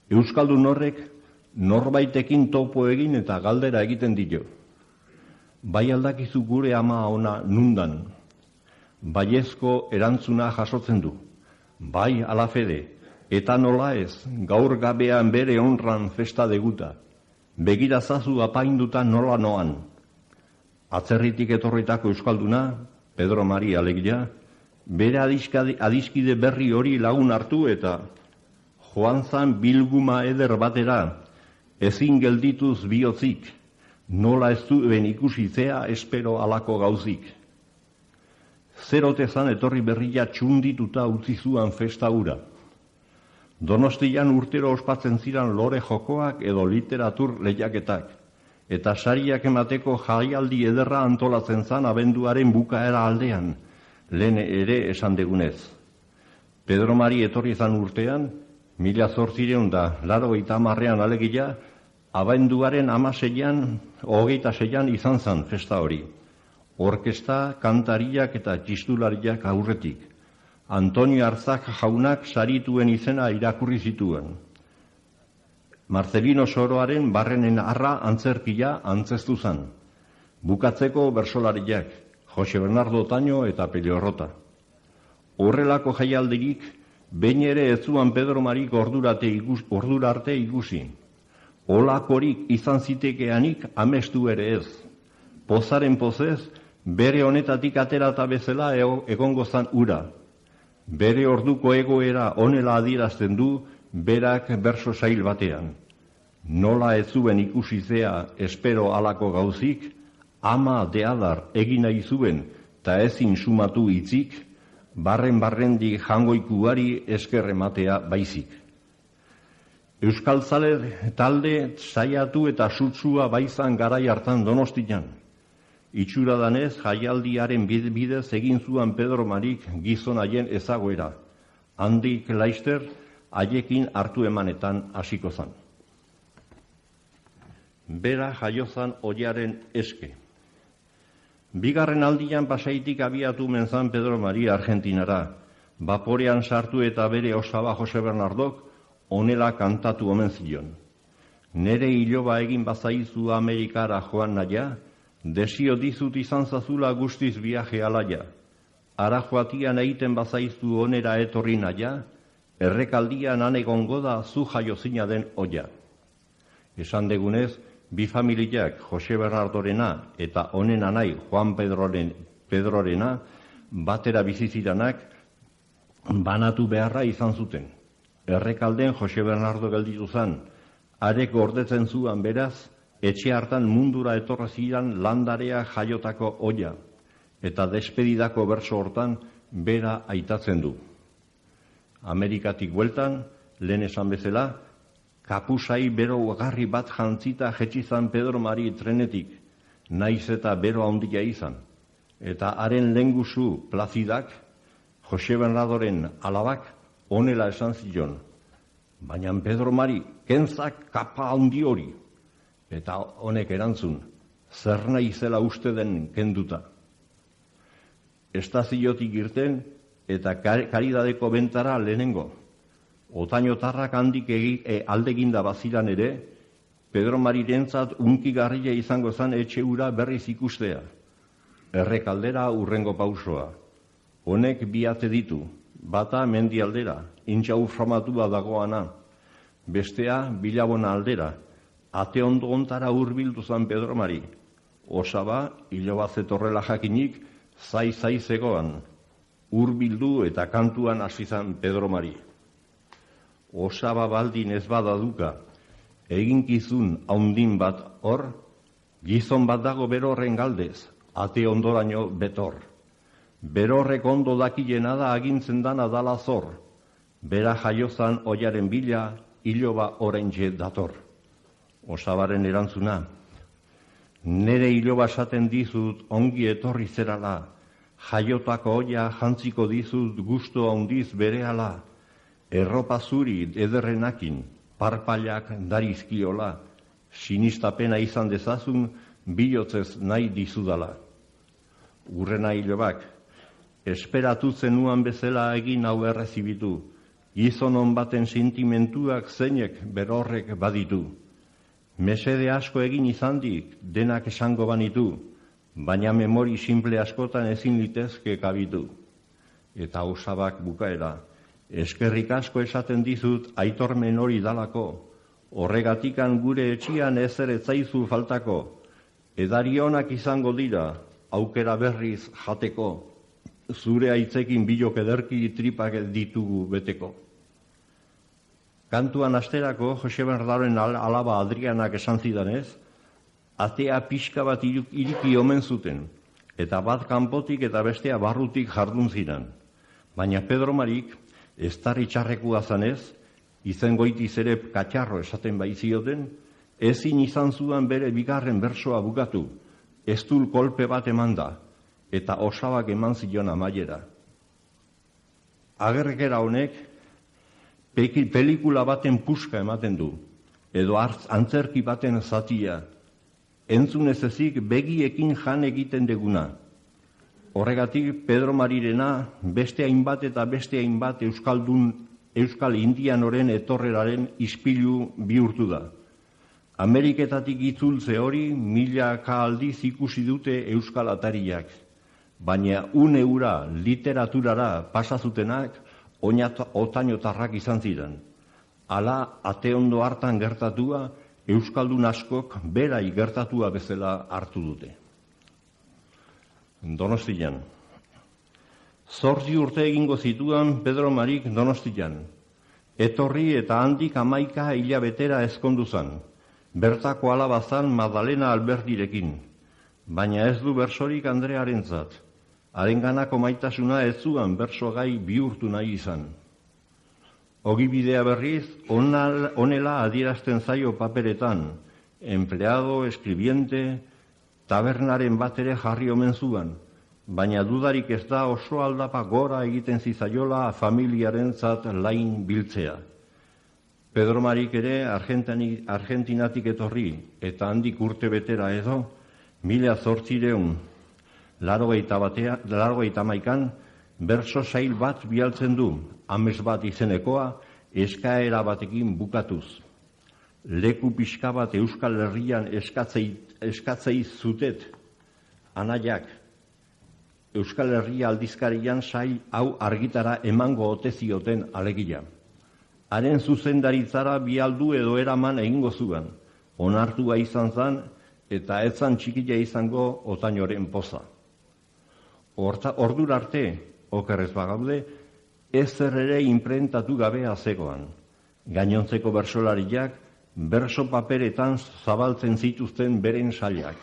Euskaldun horrek norbaitekin topo egin eta galdera egiten dio. Bai aldakizu gure ama ona nundan, baiezko erantzuna jasotzen du. Bai alafede, eta nola ez, gaur gabean bere honran festa deguta, begirazazu apainduta nola noan. Atzerritik etorritako euskalduna, Pedro Mari alegia, bere adiskide berri hori lagun hartu eta joan zan bilguma eder batera, ezin geldituz bihotzik, nola ez duen ikusitzea espero alako gauzik. Zerotezan etorri berria txundituta utzi zuan festa hura. Donostian urtero ospatzen ziran lore jokoak edo literatur lehiaketak, eta sariak emateko jaialdi ederra antolatzen zan abenduaren bukaera aldean, lehen ere esan degunez. Pedro Mari etorri zan urtean, 1880 alegia, abenduaren 26an izan zan festa hori. Orkesta, kantariak eta txistulariak aurretik. Antonio Arzak jaunak sarituen izena irakurri zituen. Marcelino Soroaren barrenen arra antzerkia antzestu zan. Bukatzeko bersolariak, Jose Bernardo Otaño eta Pelliorrota. Horrelako jaialdirik, behin ere ez zuan Pedro Marik ordura arte ikusi. Olakorik izan zitekeanik amestu ere ez. Pozaren pozez, bere honetatik aterata bezala egongo zan ura. Bere orduko egoera honela adierazten du berak berso sail batean. Nola ez zuen ikusizea espero alako gauzik, ama deadar egin nahi zuen eta ezin sumatu hitzik, barrendik jangoikuari esker ematea baizik. Euskaltzale talde saiatu eta sutsua baizan garai hartan Donostian. Itxura danez, jaialdiaren bidez egin zuan Pedro Marik gizon haien ezagoera. Handik Laister haiekin hartu emanetan hasiko zan. Bera jaiozan oiaren eske. Bigarren aldian Pasaitik abiatu menzan Pedro Mari Argentinara. Baporean sartu eta bere osaba Jose Bernardok honela kantatu omen zion. Nere iloba egin bazaizu Amerikara joan naia, desio dizut izan zazula guztiz viaje alaia. Ara joatian egiten bazaizu onera etorri naia, errekaldian anegongo da zu jaiozina den oia. Esan degunez, bi familiak Jose Bernardorena eta honen anai Juan Pedrorena batera biziziranak banatu beharra izan zuten. Errekalden Jose Bernardo gelditu zan, arek gordetzen zuan beraz, etxe hartan mundura etorra ziran landarea jaiotako oia, eta despedidako berso hortan bera aitatzen du. Amerikatik bueltan, lehen esan bezala, kapusai bero garri bat jantzita jetxizan Pedro Mari trenetik, naiz eta bero handia izan, eta haren lengusu plazidak, Jose Bernadoren alabak honela esan zion, baina Pedro Mari, kentzak kapa handi hori. Eta honek erantzun, zer nahi zela uste den kenduta. Estaziotik irten eta karidadeko bentara lehenengo. Otainotarrak handik aldeginda baziran ere, Pedro Marirentzat unkigarria izango zen etxe hura berriz ikustea. Errekaldera urrengo pausoa. Honek bi ate ditu, bata mendi aldera, intxau formatua dagoana. Bestea Bilabona aldera, ate ondo ontara hurbildu zen Pedro Mari. Osaba, hiloba zetorrela jakinik, zai zegoan. Hurbildu eta kantuan hasi zen Pedro Mari. Osaba baldin ez badaduka, eginkizun haundin bat hor, gizon bat dago berorren galdez, ate ondoraino betor. Berorrek ondo dakiena da agintzen dana dala zor, bera jaiozan oiaren bila, hiloba oraintxe dator. Osabaren erantzuna, nere hiloba esaten dizut ongi etorri zerala, jaiotako oia jantziko dizut gusto handiz berehala, erropa zuri ederrenakin, parpailak darizkiola, sinistapena izan dezazun, bihotzez nahi dizudala. Urrena hilobak, esperatu zenuan bezala egin hau errezibitu, gizonon baten sentimentuak zeinek berorrek baditu. Mesede asko egin izandik, denak esango banitu, baina memori simple askotan ezin litezke kabitu. Eta Osabak bukaera, eskerrik asko esaten dizut aitormen hori dalako, horregatikan gure etxian ezer etzaizu faltako, edari onak izango dira, aukera berriz jateko, zure aitzekin bilok ederki tripak ditugu beteko. Kantuan asterako Jose Bernadoren alaba Adrianak esan zidanez, atea pixka bat iriki omen zuten, eta bat kanpotik eta bestea barrutik jardun ziren. Baina Pedro Marik, ez tarri txarrekua zanez, izen goitiz ere katxarro esaten baizioten, ezin izan zudan bere bigarren bersoa bukatu, ez dul kolpe bat emanda, eta Osabak eman zion amaiera. Agerrekera honek, pelikula baten puska ematen du, edo antzerki baten zatia, entzun ez ezik begiekin jan egiten deguna. Horregatik Pedro Marirena beste hainbat eta beste hainbat Euskal Indianoren etorreraren ispilu bihurtu da. Ameriketatik itzultze hori milaka aldiz ikusi dute Euskal Atariak, baina une hura literaturara pasazutenak otainotarrak izan ziren. Hala ate ondo hartan gertatua, Euskaldun askok berai gertatua bezala hartu dute. Donostian. 8 urte egingo zituan Pedro Marik Donostian. Etorri eta handik 11 hilabetera ezkondu zan. Bertako alabazan Magdalena Alberdirekin. Baina ez du bersorik Andrearentzat. Harenganako maitasuna ez zuan berso gai bihurtu nahi izan. Ogibidea berriz, honela adierazten zaio paperetan, empleado, escribiente, tabernaren bat ere jarri omen zuan, baina dudarik ez da oso aldapa gora egiten zizaiola familiarentzat lain biltzea. Pedro Marik ere Argentinatik etorri, eta handik urte betera edo, 1881an, berso sail bat bialtzen du, ames bat izenekoa, eskaera batekin bukatuz. Leku pixka bat Euskal Herrian eskatzei zutet, anaiak, Euskal Herria aldizkarian sail hau argitara emango ote zioten alegia. Haren zuzendaritzara bialdu edo eraman egingo zuan, onartua izan zan eta etzan txikia izango otainoren poza. Ordura arte, okerrez bagaude, ezer ere inprentatu gabea zegoan. Gainontzeko bersolariak berso paperetan zabaltzen zituzten beren sailak.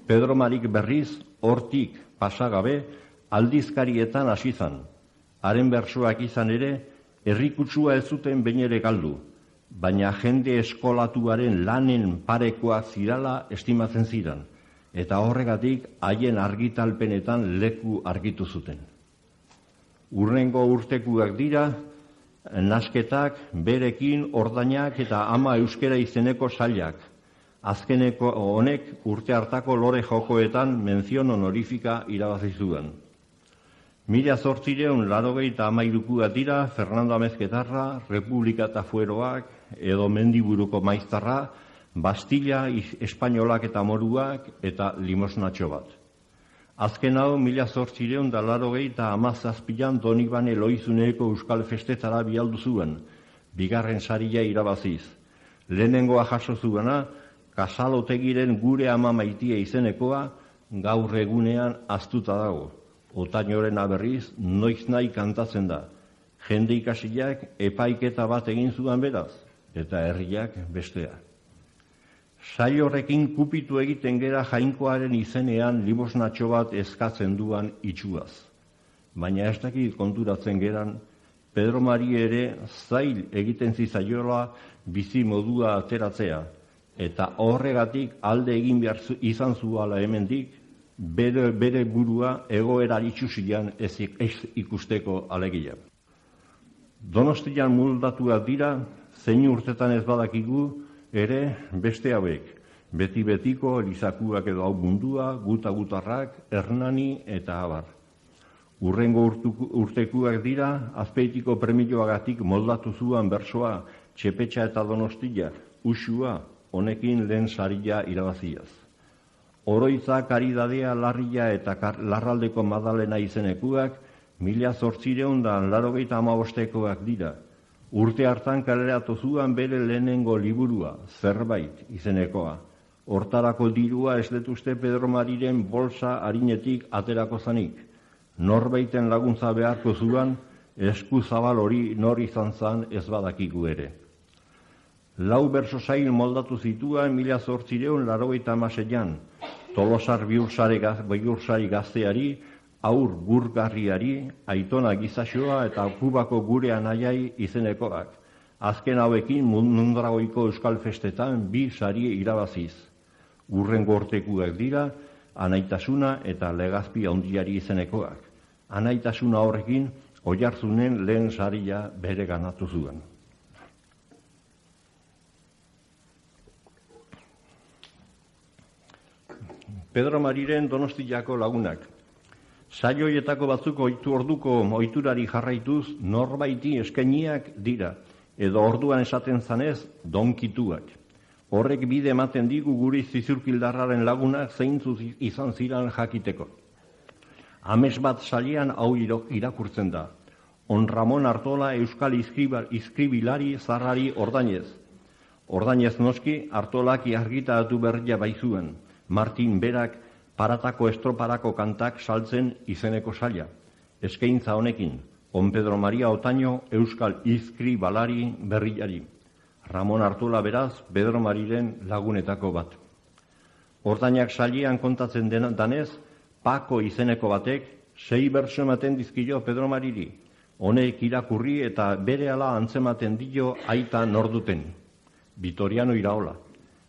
Pedro Marik berriz, hortik pasagabe, aldizkarietan hasi zan. Haren bersoak izan ere, herrikutsua ez zuten behin ere galdu, baina jende eskolatuaren lanen parekoak zirala estimatzen ziren, eta horregatik haien argitalpenetan leku argitu zuten. Urrengo urtekuak dira, nasketak, berekin, ordainak eta ama euskera izeneko sailak. Azkeneko honek urte hartako lore jokoetan menzion honorifika irabazi zuen. 1883 dira Fernando Amezketarra, Republika eta Fueroak, edo Mendiburuko Maiztarra, Bastilla, Espainolak eta Moruak, eta Limosnatxo bat. Azken hau, 1887an Donibane Loizuneko Euskal Festetara bialdu zuen, bigarren saria irabaziz. Lehenengoa jaso zuena, Kasalotegiren Gure ama maitia izenekoa, gaur egunean aztuta dago. Otainoren berriz, noiz nahi kantatzen da. Jende ikasiak epaiketa bat egin zuen beraz, eta herriak bestea. Sail horrekin kupitu egiten gera Jainkoaren izenean limosnatxo bat eskatzen duan itxuaz. Baina ez dakit konturatzen geran, Pedro Mari ere zail egiten zizaiola bizi modua ateratzea, eta horregatik alde egin behar izan zuala hemendik, bere burua egoera itxusian ez ikusteko alegia. Donostian moldatuak dira, zein urtetan ez badakigu, ere beste hauek, beti-betiko, Elizakuak edo Hau Mundua, Guta-Gutarrak, Hernani eta abar. Urrengo urtekuak dira, Azpeitiko premioagatik moldatu zuan bersoa, Txepetxa eta Donostia, Usua, honekin lehen saria irabaziaz. Oroitza, Karidadea, Larria eta Larraldeko Madalena izenekuak 1885ekoak dira. Urte hartan kaleratu zuan bere lehenengo liburua, Zerbait izenekoa. Hortarako dirua ez detuzte Pedro Mariren bolsa harinetik aterako zanik. Norbaiten laguntza beharko zuan, esku zabal hori nor izan zan ez badakiku ere. 4 berso sail moldatu zituen 1886an, Tolosar biursari gazteari, Aur Gurgarriari, Aitona Gizaxoa eta Kubako Gure Anaiai izenekoak. Azken hauekin mundragoiko Euskal Festetan 2 sari irabaziz. Urrengo urtekuak dira, Anaitasuna eta Legazpi Handiari izenekoak. Anaitasuna horrekin Oiartzunen lehen saria bere ganatu zuen. Pedro Mariren Donostiako lagunak. Saioietako batzuk orduko ohiturari jarraituz norbaiti eskainiak dira, edo orduan esaten zanez donkituak. Horrek bide ematen digu guri zizurkildarraren lagunak zeintzuz izan ziran jakiteko. Ames bat salian hau irakurtzen da. On Ramon Artola Euskal Izkribilari zarrari ordainez. Ordainez noski Artolak argitaratu berria baizuen. Martin berak Paratako estroparako kantak saltzen izeneko saila. Eskaintza honekin, On Pedro Maria Otaño Euskal Izkribalari berriari. Ramon Artola beraz, Pedro Mariren lagunetako bat. Ordainak salian kontatzen danez, Pako izeneko batek 6 berso ematen dizkio Pedro Mariri. Honek irakurri eta berehala antzematen dio aita norduten. Vitoriano Iraola.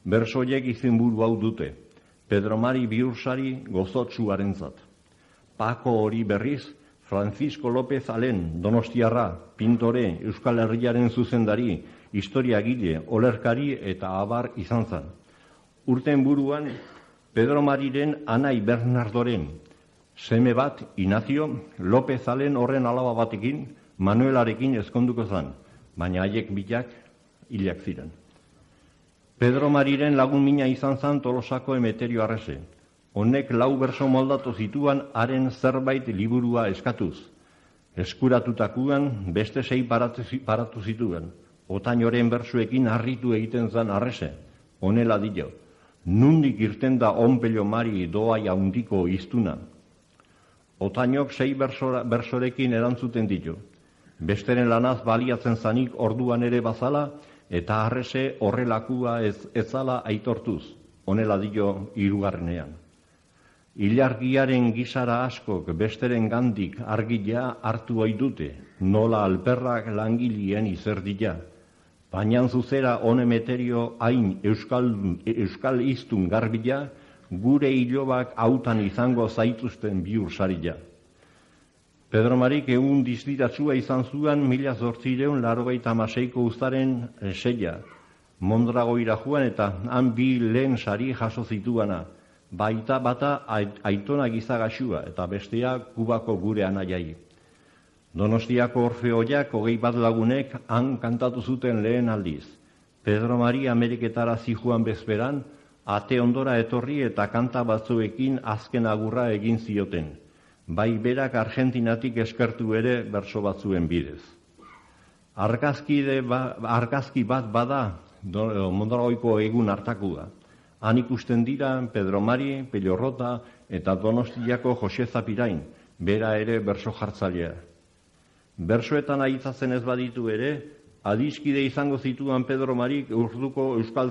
Bersoiek izenburu hau dute. Pedro Mari biursari gozotsuarentzat. Pako hori berriz, Francisco López Alen, Donostiarra, pintore, Euskal Herriaren zuzendari, historiagile, olerkari eta abar izan zan. Urten buruan, Pedro Mariren anai Bernardoren, seme bat, Ignacio, López Alen horren alaba batekin, Manuelarekin ezkonduko zan, baina haiek bilak hilak ziren. Pedro Mariren lagun mina izan zan Tolosako Emeterio Arrese. Honek 4 berso moldatu zituan haren zerbait liburua eskatuz. Eskuratutakuan beste 6 paratu zituen. Otainoren bersuekin harritu egiten zan Arrese. Honela dio, nundik irten da onpelo Mari doai handiko iztuna. Otainok 6 bersorekin erantzuten dio. Besteren lanaz baliatzen zanik orduan ere bazala, eta Arrese horrelakua ezala aitortuz, honela dio 3. Ilargiaren gizara askok besteren gandik argila hartu ohi dute, nola alperrak langilien izerdila. Baina zuzera Emeterio hain euskal iztun garbila, gure hilobak hautan izango zaituzten biursaria. Pedro Marik egun distiratsua izan zuen 1886ko uztaren 6. Mondragoira joan eta han 2 lehen sari jaso zituana, baita bata Aitona Gizagaxua eta bestea Kubako gure anaiai. Donostiako Orfeoiak 21 lagunek han kantatu zuten lehen aldiz. Pedro Mari Ameriketara zijoan bezperan, ate ondora etorri eta kanta batzuekin azken agurra egin zioten. Bai berak Argentinatik eskertu ere berso batzuen bidez. Argazki bat bada Mondragoiko egun hartakua. Han ikusten dira Pedro Mari, Pelorrota eta Donostiako Jose Zapirain, bera ere berso jartzailea. Bersoetan aitzatzen ez baditu ere, adiskide izango zituan Pedro Marik urduko euskal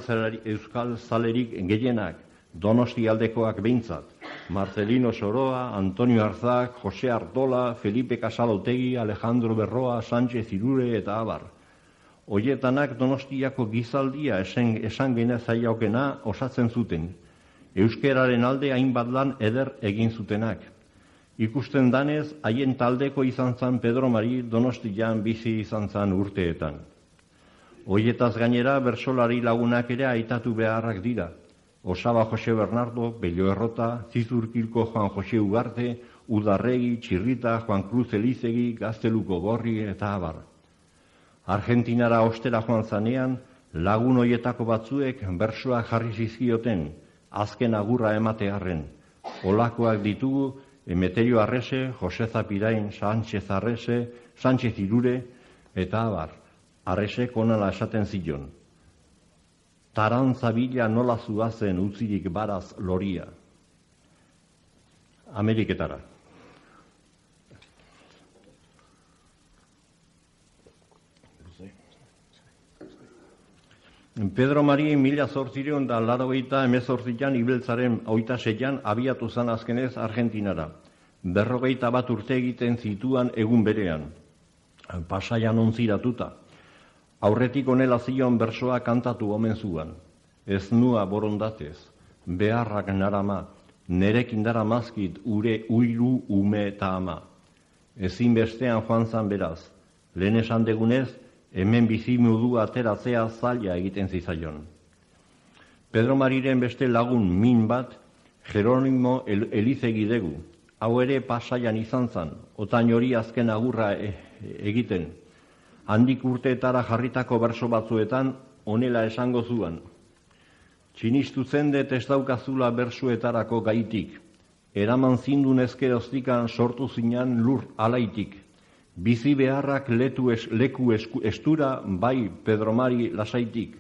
zalerik gehienak, Donosti aldekoak behintzat. Marcelino Soroa, Antonio Arzak, Jose Artola, Felipe Casalotegi, Alejandro Berroa, Sánchez Irure eta abar. Hoietanak Donostiako gizaldia esan genezaiaukena osatzen zuten. Euskeraren alde hainbat lan eder egin zutenak. Ikusten danez, haien taldeko izan zan Pedro Mari Donostian bizi izan zan urteetan. Hoietaz gainera bersolari lagunak ere aitatu beharrak dira. Osaba Jose Bernardo, Bello Errota, Zizurkilko Juan Jose Ugarte, Udarregi, Txirrita, Juan Cruz Elizegi, Gazteluko Gorri eta abar. Argentinara ostera joan zanean, lagun hoietako batzuek bersoak jarri zizkioten, azken agurra ematearren. Olakoak ditugu Emeterio Arrese, Jose Zapirain, Sánchez Arrese, Sánchez Irure eta abar. Arrese konala esaten zion. Tarantza bila nola zuazen utzirik baraz loria. Ameriketara. Pedro Mari 1888an Ibeltzaren 26an abiatu zan azkenez Argentinara. 41 urte egiten zituan egun berean. Pasaian ontziratuta. Aurretik onela zion bersoa kantatu omen zuan. Ez nua borondatez, beharrak narama, nerekin dara mazkit uiru ume eta ama. Ezin bestean joan zan beraz. Lehen esan degunez, hemen bizimudu ateratzea zaila egiten zizaion. Pedro Mariren beste lagun min bat, Jeronimo Elizegi degu. Hau ere Pasaian izan zan, otain hori azken agurra egiten. Handik urteetara jarritako berso batzuetan onela esango zuan. Txinistu zendet ez daukazula bersuetarako gaitik. Eraman zindun ezkeroztikan sortu zinan lur alaitik. Bizi beharrak leku estura bai Pedro Mari lasaitik.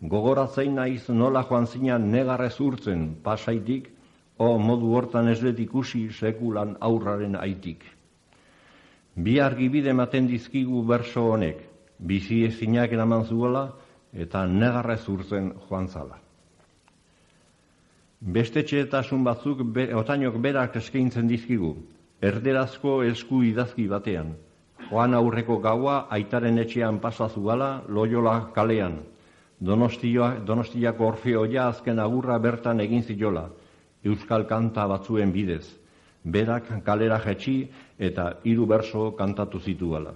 Gogoratzein naiz nola joan zinan negarrez urtzen Pasaitik, o modu hortan ez let ikusi sekulan aurraren aitik. Bi argibide ematen dizkigu berso honek, bizi ezinak eraman zuela eta negarrez urtzen joan zala. Beste txetasun batzuk otainok berak eskaintzen dizkigu, erderazko esku idazki batean. Joan aurreko gaua aitaren etxean pasa zuala Loyola kalean. Donostiako Orfeoia azken agurra bertan egin ziola, euskal kanta batzuen bidez. Berak kalera jetxi eta 3 berso kantatu zituela.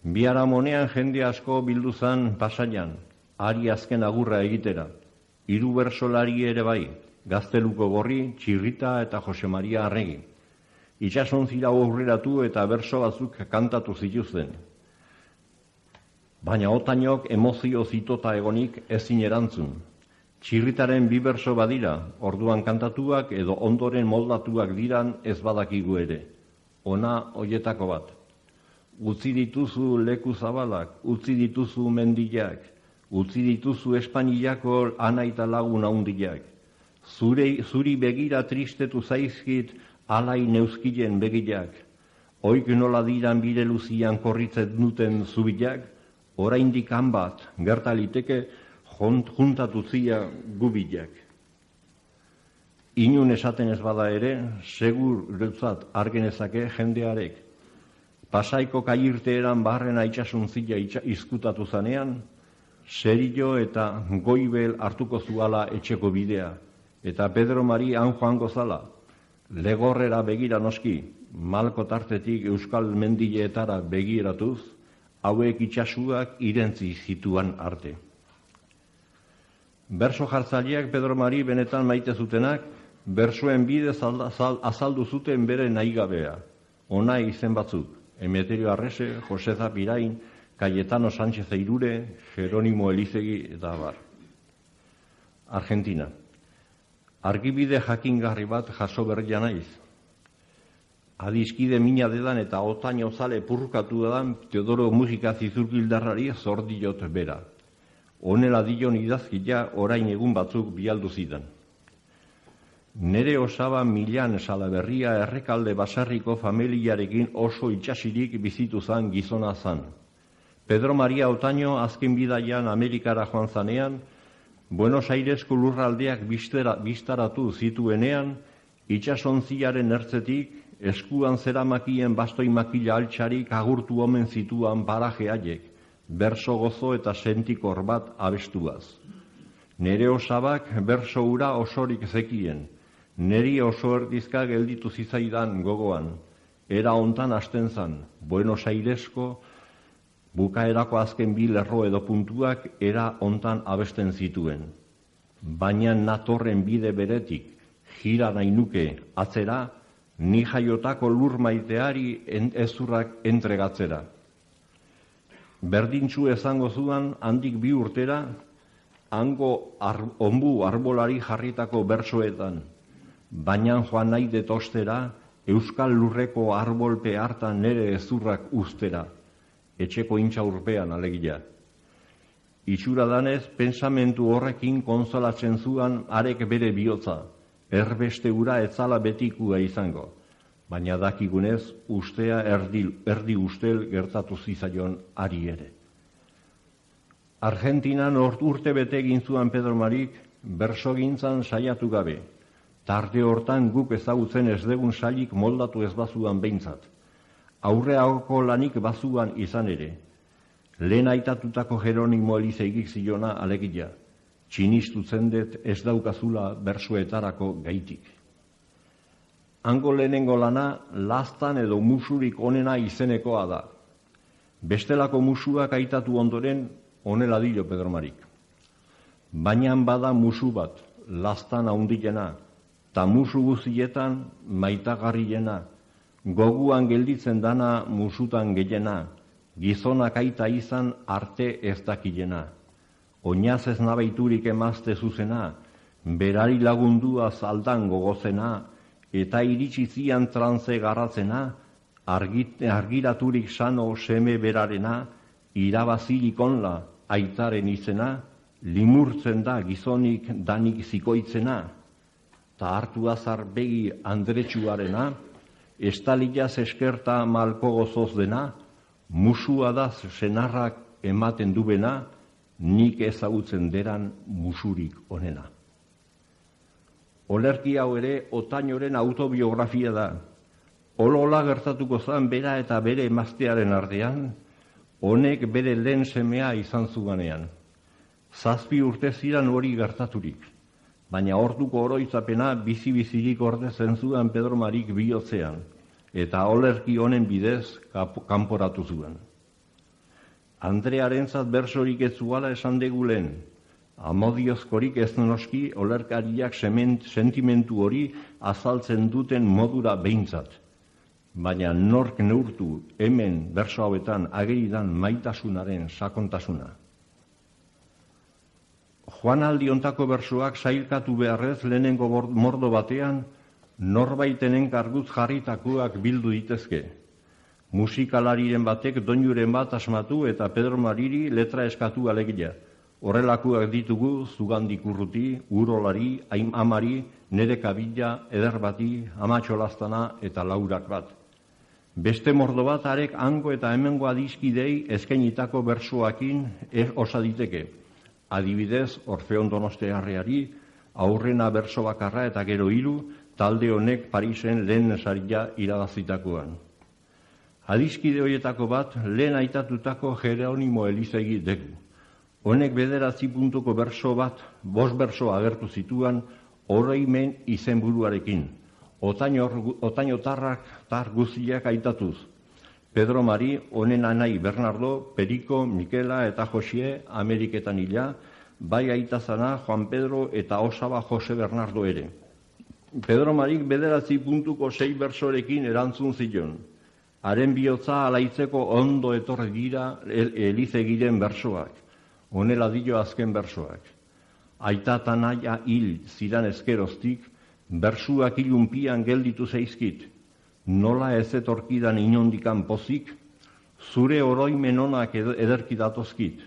Biharamonean jende asko bildu zan Pasaian, ari azken agurra egitera. 3 bersolari ere bai, Gazteluko Gorri, Txirrita eta Jose Maria Arregi. Itxasontzira aurreratu eta berso batzuk kantatu zituzten. Baina otainok emozio zitota egonik ezin erantzun. Txirritaren 2 berso badira, orduan kantatuak edo ondoren moldatuak diran ez badakigu ere. Ona hoietako bat. Utzi dituzu leku zabalak, utzi dituzu mendiak, utzi dituzu Espainiako anaita lagun haundiak. Zuri begira tristetu zaizkit alai neuskilen begiak. Oik nola diran bide luzian korritzen duten zubilak, oraindik han bat, gertaliteke juntatu zia gubilak. Inun esaten ez bada ere, segur retzat argenezake jendearek. Pasaiko kairteeran barrena itxasun zila izkutatu zanean, Serio eta Goibel hartuko zuala etxeko bidea, eta Pedro Mari han joango zala. Legorrera begira noski, malko tartetik euskal mendileetara begiratuz, hauek itsasuak irentzi zituan arte. Berso jartzaileak Pedro Mari benetan maite zutenak, bersoen bidez azaldu zuten bere nahigabea. Ona izen batzuk, Emeterio Arrese, Jose Zapirain, Cayetano Sánchez Eirure, Jerónimo Elizegi eta abar. Argentina. Argibide jakingarri bat jaso berria naiz. Adiskide mina dedan eta otaino zale purkatu dadan Teodoro musika zizurkildarrari zordiot bera. Honela dion idazkila orain egun batzuk bialdu zidan. Nere osaba Milan Salaberria Errekalde Basarriko familiarekin oso itxasirik bizitu zan gizona zan. Pedro Maria Otaño azken bidaian Amerikara joan zanean, Buenos Airesko lurraldeak bistaratu zituenean, itxasontziaren ertzetik, eskuan zeramakien bastoi makila altxarik agurtu omen zituan paraje haiek, berso gozo eta sentikor bat abestuaz. Nere osabak berso ura osorik zekien, neri oso erdizka gelditu zizaidan gogoan, era hontan hasten zan, Buenos Airesko bukaerako azken bi lerro edo puntuak era hontan abesten zituen. Baina natorren bide beretik, jira nahi nuke atzera, ni jaiotako lur maiteari ezurrak entregatzera. Berdintxu ezango zuan handik 2 urtera, hango onbu arbolari jarritako bersoetan, baina joan nahi detostera, euskal lurreko arbolpe hartan nere ezurrak ustera, etxeko intxa urpean alegia. Itxura danez, pensamentu horrekin konzolatzen zuan arek bere bihotza, erbeste ura etzala betikua izango, baina dakigunez ustea erdi ustel gertatu zizaion ari ere. Argentinan urte bete egin zuan Pedro Marik, bersogintzan saiatu gabe, tarde hortan guk ezagutzen ez degun sailik moldatu ez bazuan behintzat. Aurreako lanik bazuan izan ere, lehen aitatutako Jerónimo Elizegik ziona alegia, txinistutzen dut ez daukazula bersoetarako gaitik. Hango lehenengo lana, lastan edo musurik onena izenekoa da. Bestelako musuak aitatu ondoren, onela dio Pedro Marik. Baina bada musu bat, lastan haundilena, ta musu guzietan maitagarriena, goguan gelditzen dana musutan gehiena, gizonak aita izan arte ez dakilena. Oinaz ez nabaiturik emazte zuzena, berari lagundua zaldan gogozena, eta iritsi zian trantze garratzena, argiraturik sano seme berarena, irabazirik onla aitaren izena, limurtzen da gizonik danik zikoitzena, ta hartu azar begi andretsuarena, estaliaz eskerta malko gozoz dena, musua da senarrak ematen dubena, nik ezagutzen deran musurik onena. Olerki hau ere Otañoren autobiografia da. Olola gertatuko zan bera eta bere emaztearen artean, honek bere lehen semea izan zuganean. 7 urte ziran hori gertaturik, baina orduko oroitzapena bizi-bizirik ordezen zuen Pedro Marik bihotzean, eta olerki honen bidez kanporatu zuen. Andrearentzat bersorik ez zuala esan degulen, amodiozkorik ez noski olerkariak sentimentu hori azaltzen duten modura behintzat, baina nork neurtu hemen berso hauetan ageridan maitasunaren sakontasuna. Joanaldi ontako bersoak sailkatu beharrez lehenengo mordo batean, norbaitenen karguz jarritakoak bildu ditezke. Musikalariren batek doinuren bat asmatu eta Pedro Mariri letra eskatu alegia. Horrelakoak ditugu Zugandik Urruti, Urolari, Amari, Nere Kabila, Eder Bati, Amatxolaztana eta Laurak bat. Beste mordo bat arek hango eta hemengo adiskidei eskainitako bersoakin osa diteke. Adibidez, Orfeon Donostiarreari, aurrena berso bakarra eta gero 3, talde honek Parisen lehen saria irabazitakoan. Adiskide horietako bat, lehen aitatutako Jerónimo Elizegi dugu. Honek 9 puntuko berso bat, 5 berso agertu zituan, oroimen izenburuarekin. otainotar guztiak aitatuz. Pedro Mari, honen anai Bernardo, Periko, Mikela eta Josie Ameriketan hila, bai aitazana Juan Pedro eta osaba Jose Bernardo ere. Pedro Marik 9.6 bersorekin erantzun zion. Haren bihotza alaitzeko ondo etorri dira elizegiren bersoak. Honela dio azken bersoak. Aita eta naia hil ziran ezkeroztik, bersuak ilunpian gelditu zaizkit. Nola ez etorkidan inondikan pozik, zure oroimen onak ederki datozkit.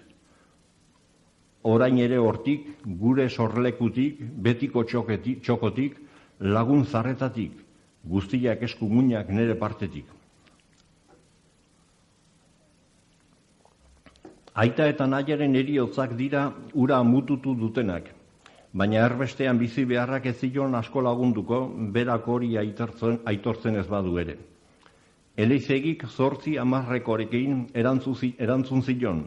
Orain ere hortik, gure sorlekutik, betiko txokotik, lagun zarretatik, guztiak eskugunak nere partetik. Aita eta nahiaren eriotzak dira ura mututu dutenak, baina erbestean bizi beharrak ez zion asko lagunduko, berak hori aitortzen ez badu ere. Eleizegik 8 erantzun zion,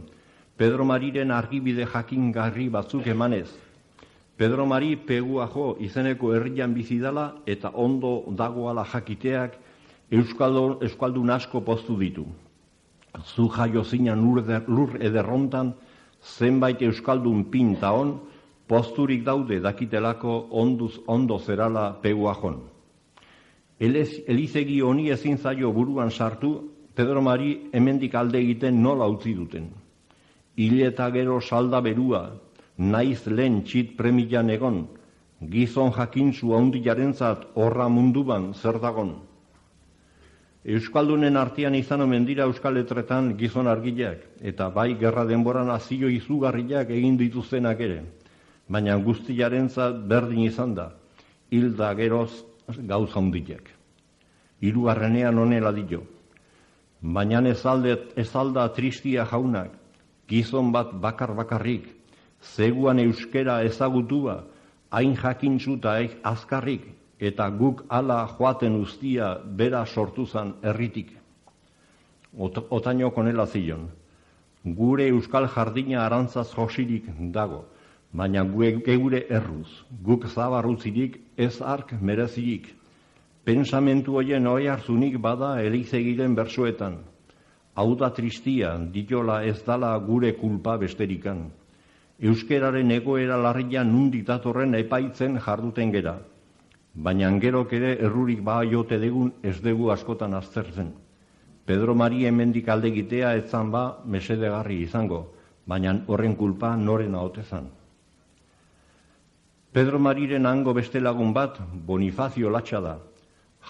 Pedro Mariren argibide jakingarri batzuk emanez. Pedro Mari Peguajo izeneko herrian bizi dela eta ondo dagoala jakiteak euskaldun asko poztu ditu. Zu jaio zinan lur ederrontan, zenbait euskaldun pinta on, posturik daude dakitelako ondo zerala Peguajon. Elizegi honi ezin zaio buruan sartu, Pedro Mari hemendik alde egiten nola utzi duten. Hile eta gero salda berua, naiz lehen txit premilan egon, gizon jakintzu handiarentzat horra munduan zer dagon. Euskaldunen artean izan omen dira euskal letretan gizon argileak, eta bai gerra denboran azio izugarriak egin dituztenak ere, baina guztiarentzat berdin izan da, hilda geroz gauza handiak. Hirugarrenean honela dio, baina ez alda tristia jaunak, gizon bat bakarrik, zeguan euskera ezagutua, hain jakintzu eta azkarrik, eta guk ala joaten ustia bera sortu zan herritik. Otaino konela zion, gure euskal jardina arantzaz josirik dago, baina geure erruz, guk zabarrutzirik ez ark merezirik. Pensamentu hoien oi hartzunik bada elizegiren bersoetan. Hau da tristia, diola ez dala gure kulpa besterikan. Euskeraren egoera larria nundik datorren epaitzen jarduten gera. Baina gerok ere errurik baiote degun ez dugu askotan aztertzen. Pedro Mari hemendik alde egitea etzan ba mesedegarri izango, baina horren kulpa norena ote zan. Pedro Mariren hango beste lagun bat Bonifazio Latxa da.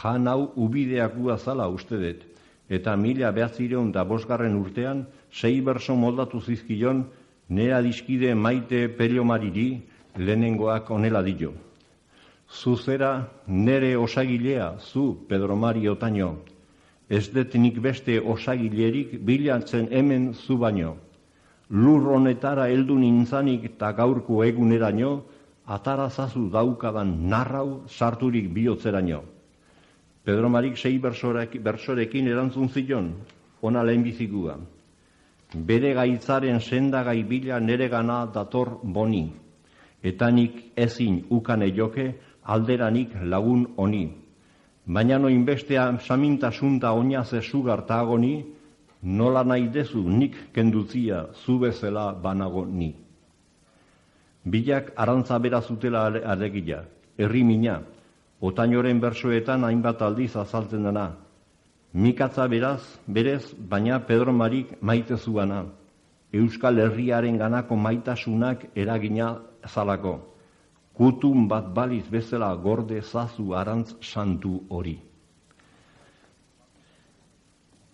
Jan hau ubideak guazala uste dut, eta 1905 urtean 6 berso moldatu zizkion nera dizkide Maite Pello Mariri lehenengoak onela dio. Zu zera nere osagilea, zu Pedro Mari Otaino, ez dut nik beste osagilerik bilatzen hemen zu baino. Lur honetara heldu nintzanik eta gaurko eguneraino, atarazazu daukadan narrau sarturik bihotzeraino. Pedro Marik 6 bersorekin erantzun zion, ona lehenbizikua. Bere gaitzaren sendagai bila nere gana dator boni, eta nik ezin ukane joke alderanik lagun honi. Baina noin bestea samintasunta oinaz esugarta agoni, nola nahi dezu nik kendutzia zu bezala banago ni. Bilak arantza bera zutela alegia, herri mina, Otainoren bersoetan hainbat aldiz azaltzen dena. Mikatza berez, baina Pedro Marik maite zuana. Euskal Herriaren ganako maitasunak eragina zalako. Kutun bat baliz bezala gorde zazu arantz santu hori.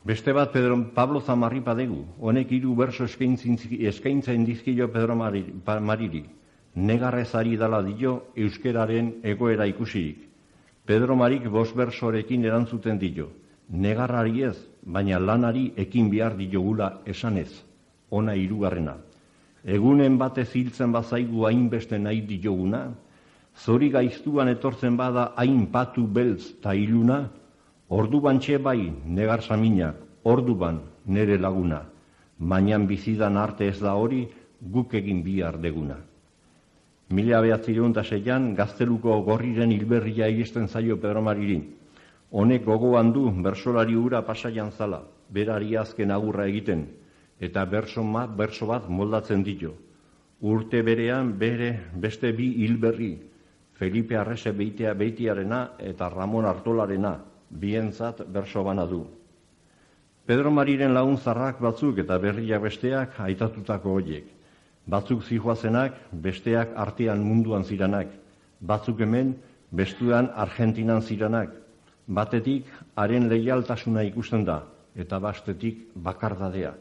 Beste bat Pablo Zamarripa dugu, honek 3 berso eskaintzen dizkio Pedro Mariri. Negarrezari dala dio euskeraren egoera ikusirik. Pedro Marik 5 bersorekin erantzuten dio. Negarrari ez, baina lanari ekin behar diogula esanez. Ona 3. Egunen batez hiltzen bazaigu hainbeste nahi dioguna, zori gaiztuan etortzen bada hain patu beltz ta iluna, orduban bai negar saminak, orduban nere laguna, mainan bizidan arte ez da hori guk egin bihar deguna. 1906an Gazteluko Gorriren hilberria egisten zaio Pedro Mariri. Honek gogoan du bersolari hura Pasaian zala, berari azken agurra egiten, eta berso bat moldatzen ditu. Urte berean beste bi hilberri, Felipe Arrese Beitiarena eta Ramon Artolarena, bientzat berso bana du. Pedro Mariren laguntzarrak batzuk eta berriak besteak aitatutako horiek. Batzuk zihoazenak, besteak artean munduan ziranak. Batzuk hemen, bestuan Argentinan ziranak. Batetik, haren leialtasuna ikusten da, eta bastetik bakardadea.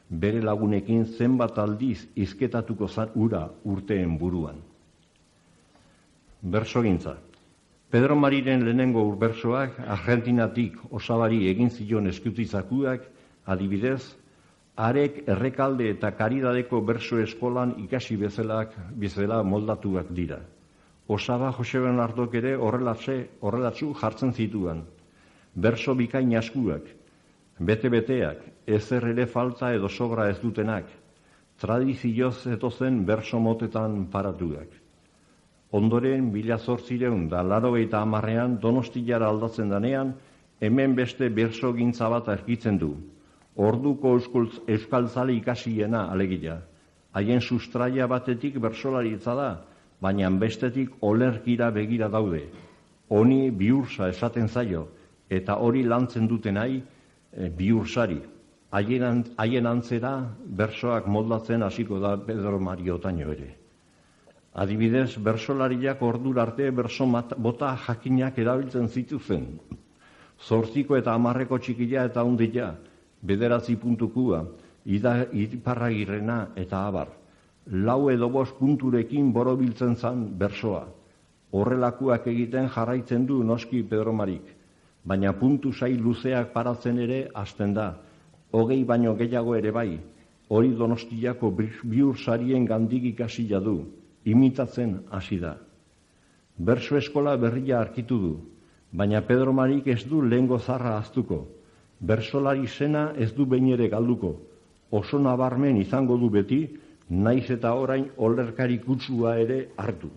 Bere lagunekin zenbat aldiz izketatuko zan ura urteen buruan. Bersogintza. Pedro Mariren lehenengo urbersoak Argentinatik osabari egin zion eskutitzakuak, adibidez, harek Errekalde eta Karidadeko berso eskolan ikasi bezala moldatuak dira. Osaba Jose Bernardok ere horrelatzu jartzen zituen. Berso bikain askuak, bete-beteak, ezer ere falta edo sobra ez dutenak, tradizioz etozen berso motetan paratuak. Ondoren, 1880an Donostiara aldatzen danean, hemen beste berso gintza bat argitzen du. Orduko euskaltzale ikasiena alegia. Haien sustraia batetik bersolaritza da, baina bestetik olerkira begira daude. Honi bihursa esaten zaio, eta hori lantzen dutenai bihursari. Haien antzera bersoak moldatzen hasiko da Pedro Mari Otaño ere. Adibidez, bersolariak ordura arte berso bota jakinak erabiltzen zituzen. 8 eta 10 txikia eta hundila, 9 puntukua, iparragirrena eta abar. 4 edo 5 punturekin borobiltzen zan bersoa. Horrelakuak egiten jarraitzen du noski Pedro Marik, baina puntu sail luzeak paratzen ere hasten da. 20 baino gehiago ere bai, hori Donostiako bihursarien gandik ikasila du. Imitatzen hasi da. Berso eskola berria arkitu du, baina Pedro Marik ez du lehengo zarra ahaztuko. Bersolari zena ez du behin ere galduko. Oso nabarmen izango du beti, naiz eta orain olerkari kutsua ere hartu.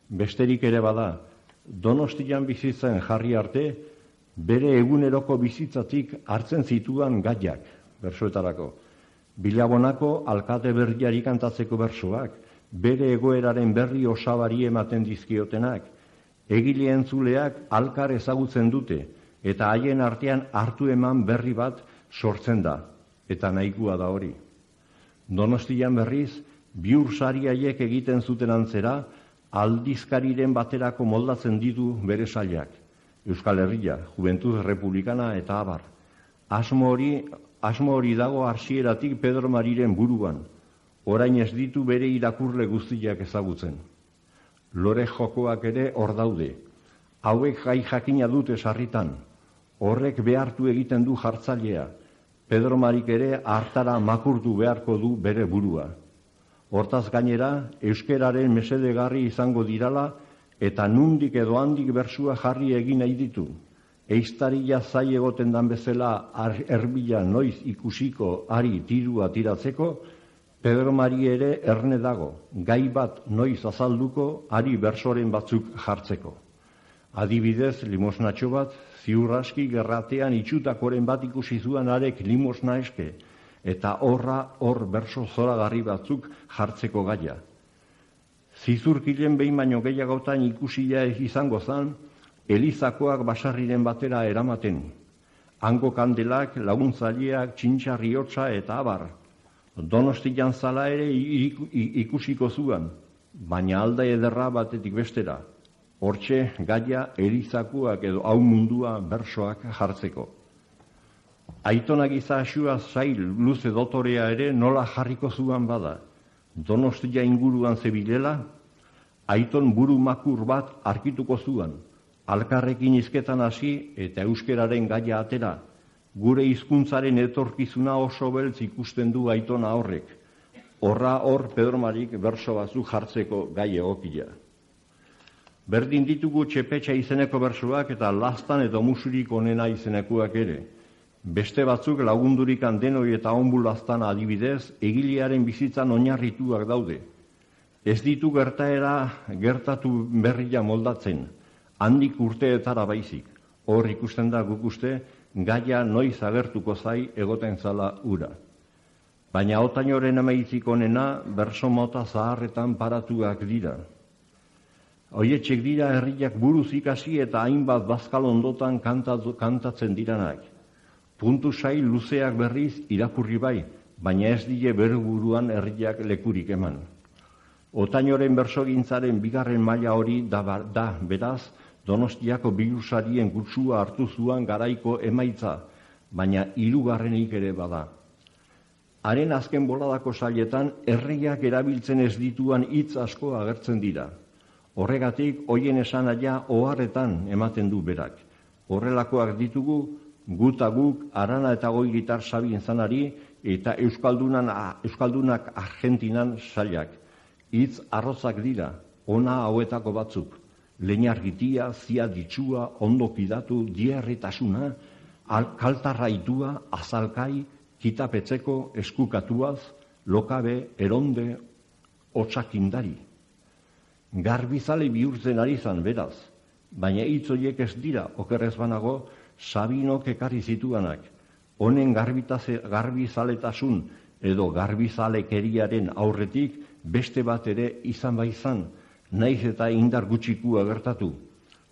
Besterik ere bada, Donostian bizitzen jarri arte, bere eguneroko bizitzatik hartzen zituan gaiak, bersoetarako. Bilabonako alkate berriari kantatzeko bersoak, bere egoeraren berri osabari ematen dizkiotenak, egile entzuleak alkar ezagutzen dute, eta haien artean hartu eman berri bat sortzen da, eta nahikoa da hori. Donostian berriz, bihursari haiek egiten zuten antzera, aldizkariren baterako moldatzen ditu bere sailak. Euskal Herria, Juventud Republikana eta abar. Asmo hori dago hasieratik Pedro Mariren buruan. Orain ez ditu bere irakurle guztiak ezagutzen. Lore jokoak ere hor daude. Hauek gai jakina dute sarritan. Horrek behartu egiten du jartzailea. Pedro Marik ere hartara makurtu beharko du bere burua. Hortaz gainera, euskeraren mesedegarri izango dirala eta nundik edo handik bersua jarri egin nahi ditu. Eiztaria zai egoten dan bezala erbila noiz ikusiko ari tirua tiratzeko, Pedro Mari ere erne dago, gai bat noiz azalduko ari bersoren batzuk jartzeko. Adibidez, limosnatxo bat, ziurraski gerratean itxutakoren bat ikusi zuen arek limosna eske, eta hor berso zoragarri batzuk jartzeko gaia. Zizurkilen behin baino gehiagotan ikusia izango zan, Elizakoak basarriren batera eramaten. Hango kandelak, laguntzaileak, txintxarri hotza eta abar. Donostian zala ere ikusiko zuan, baina alda ederra batetik bestera. Hortxe gaia Elizakoak edo hau mundua bersoak jartzeko. Aitonak izasua zail luze dotorea ere nola jarriko zuan bada. Donostia inguruan zebilela, Aiton buru makur bat arkituko zuan. Alkarrekin hizketan hasi eta euskeraren gaia atera. Gure hizkuntzaren etorkizuna oso beltz ikusten du Aitona horrek. Hor Pedro Marik berso batzuk jartzeko gai egokia. Berdin ditugu Txepetxa izeneko bersoak eta Lastan edo Musurik onena izenekoak ere. Beste batzuk lagundurikan denoi eta onbulaztan adibidez, egilearen bizitzan oinarrituak daude. Ez ditu gertatu berria moldatzen, handik urteetara baizik. Hor ikusten da guk uste, gaia noiz agertuko zai egoten zala ura. Baina Otainoren amaitzik onena berso mota zaharretan paratuak dira. Hoietxek dira herriak buruz ikasi eta hainbat bazkal ondotan kantatzen diranak. Puntu sail luzeak berriz irakurri bai, baina ez die buruan herriak lekurik eman. Otainoren bersogintzaren bigarren maila hori da beraz, Donostiako bilusarien kutsua hartu zuan garaiko emaitza, baina hirugarrenik ere bada. Haren azken boladako sailetan herriak erabiltzen ez dituan hitz asko agertzen dira. Horregatik, hoien esanaia oharretan ematen du berak. Horrelakoak ditugu, guk, Arana eta Goi gitar sabien zanari eta Euskaldunak Argentinan sailak. Hitz arrozak dira, ona hauetako batzuk. Leñargitia, zia ditxua, ondo pidatu, dierritasuna, kaltarraitua, azalkai, kitapetzeko, eskukatuaz, lokabe, eronde, otsakindari. Garbizale bihurtzen ari zan beraz, baina hitzoiek ez dira, okerrez banago, Sabinok ekarri zituanak. Honen garbizaletasun edo garbizalekeriaren aurretik beste bat ere izan baizan, naiz eta indar gutxiku agertatu.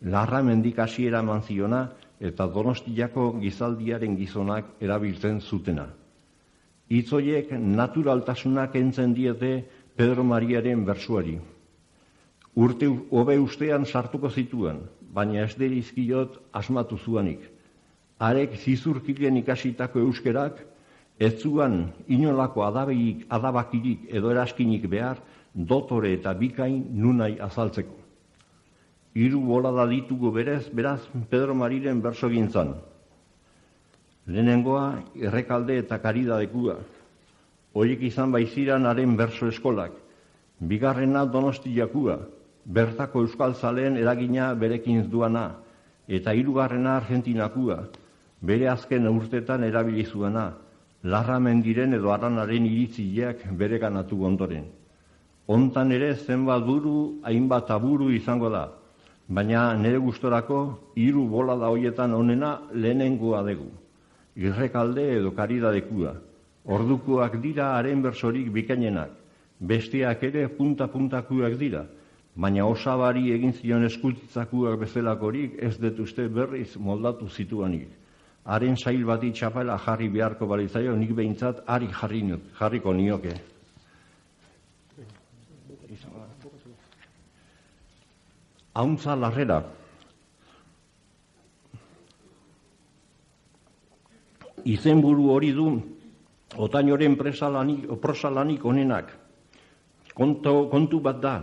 Larramendik hasiera eman ziona eta Donostiako gizaldiaren gizonak erabiltzen zutena. Hitzoiek naturaltasunak entzen diete Pedro Mariaren bersuari. Urte hobe ustean sartuko zituen, baina ez derizkiot asmatu zuanik. Arek zizurkilen ikasitako euskerak, ez zuan inolako adabakirik edo eraskinik behar, dotore eta bikain nunai azaltzeko. 3 bolada ditugu beraz Pedro Mariren bersogintzan. Lehenengoa, Errekalde eta Karidadekua. Horiek izan baiziran haren berso eskolak. Bigarrena Donostiakua, bertako euskaltzaleen eragina berekin duana. Eta 3. Argentinakua, bere azken urtetan erabilizuana. Larramendiren edo Aranaren iritzileak bere ganatu ondoren. Hontan ere zenbat buru, hainbat aburu izango da, baina nire gustorako 3 bolada hoietan onena lehenengoa dugu. Errekalde edo Karidadekua. Ordukoak dira haren bersorik bikainenak, besteak ere punta-puntakuak dira, baina osabari egin zion eskultitzakuak bezalakorik ez dut uste berriz moldatu zituanik. Haren sail bati txapela jarri beharko balitzaio, nik behintzat hari jarriko nioke. Hauntza larrera. Izenburu hori du Otainoren prosalanik onenak. Kontu bat da.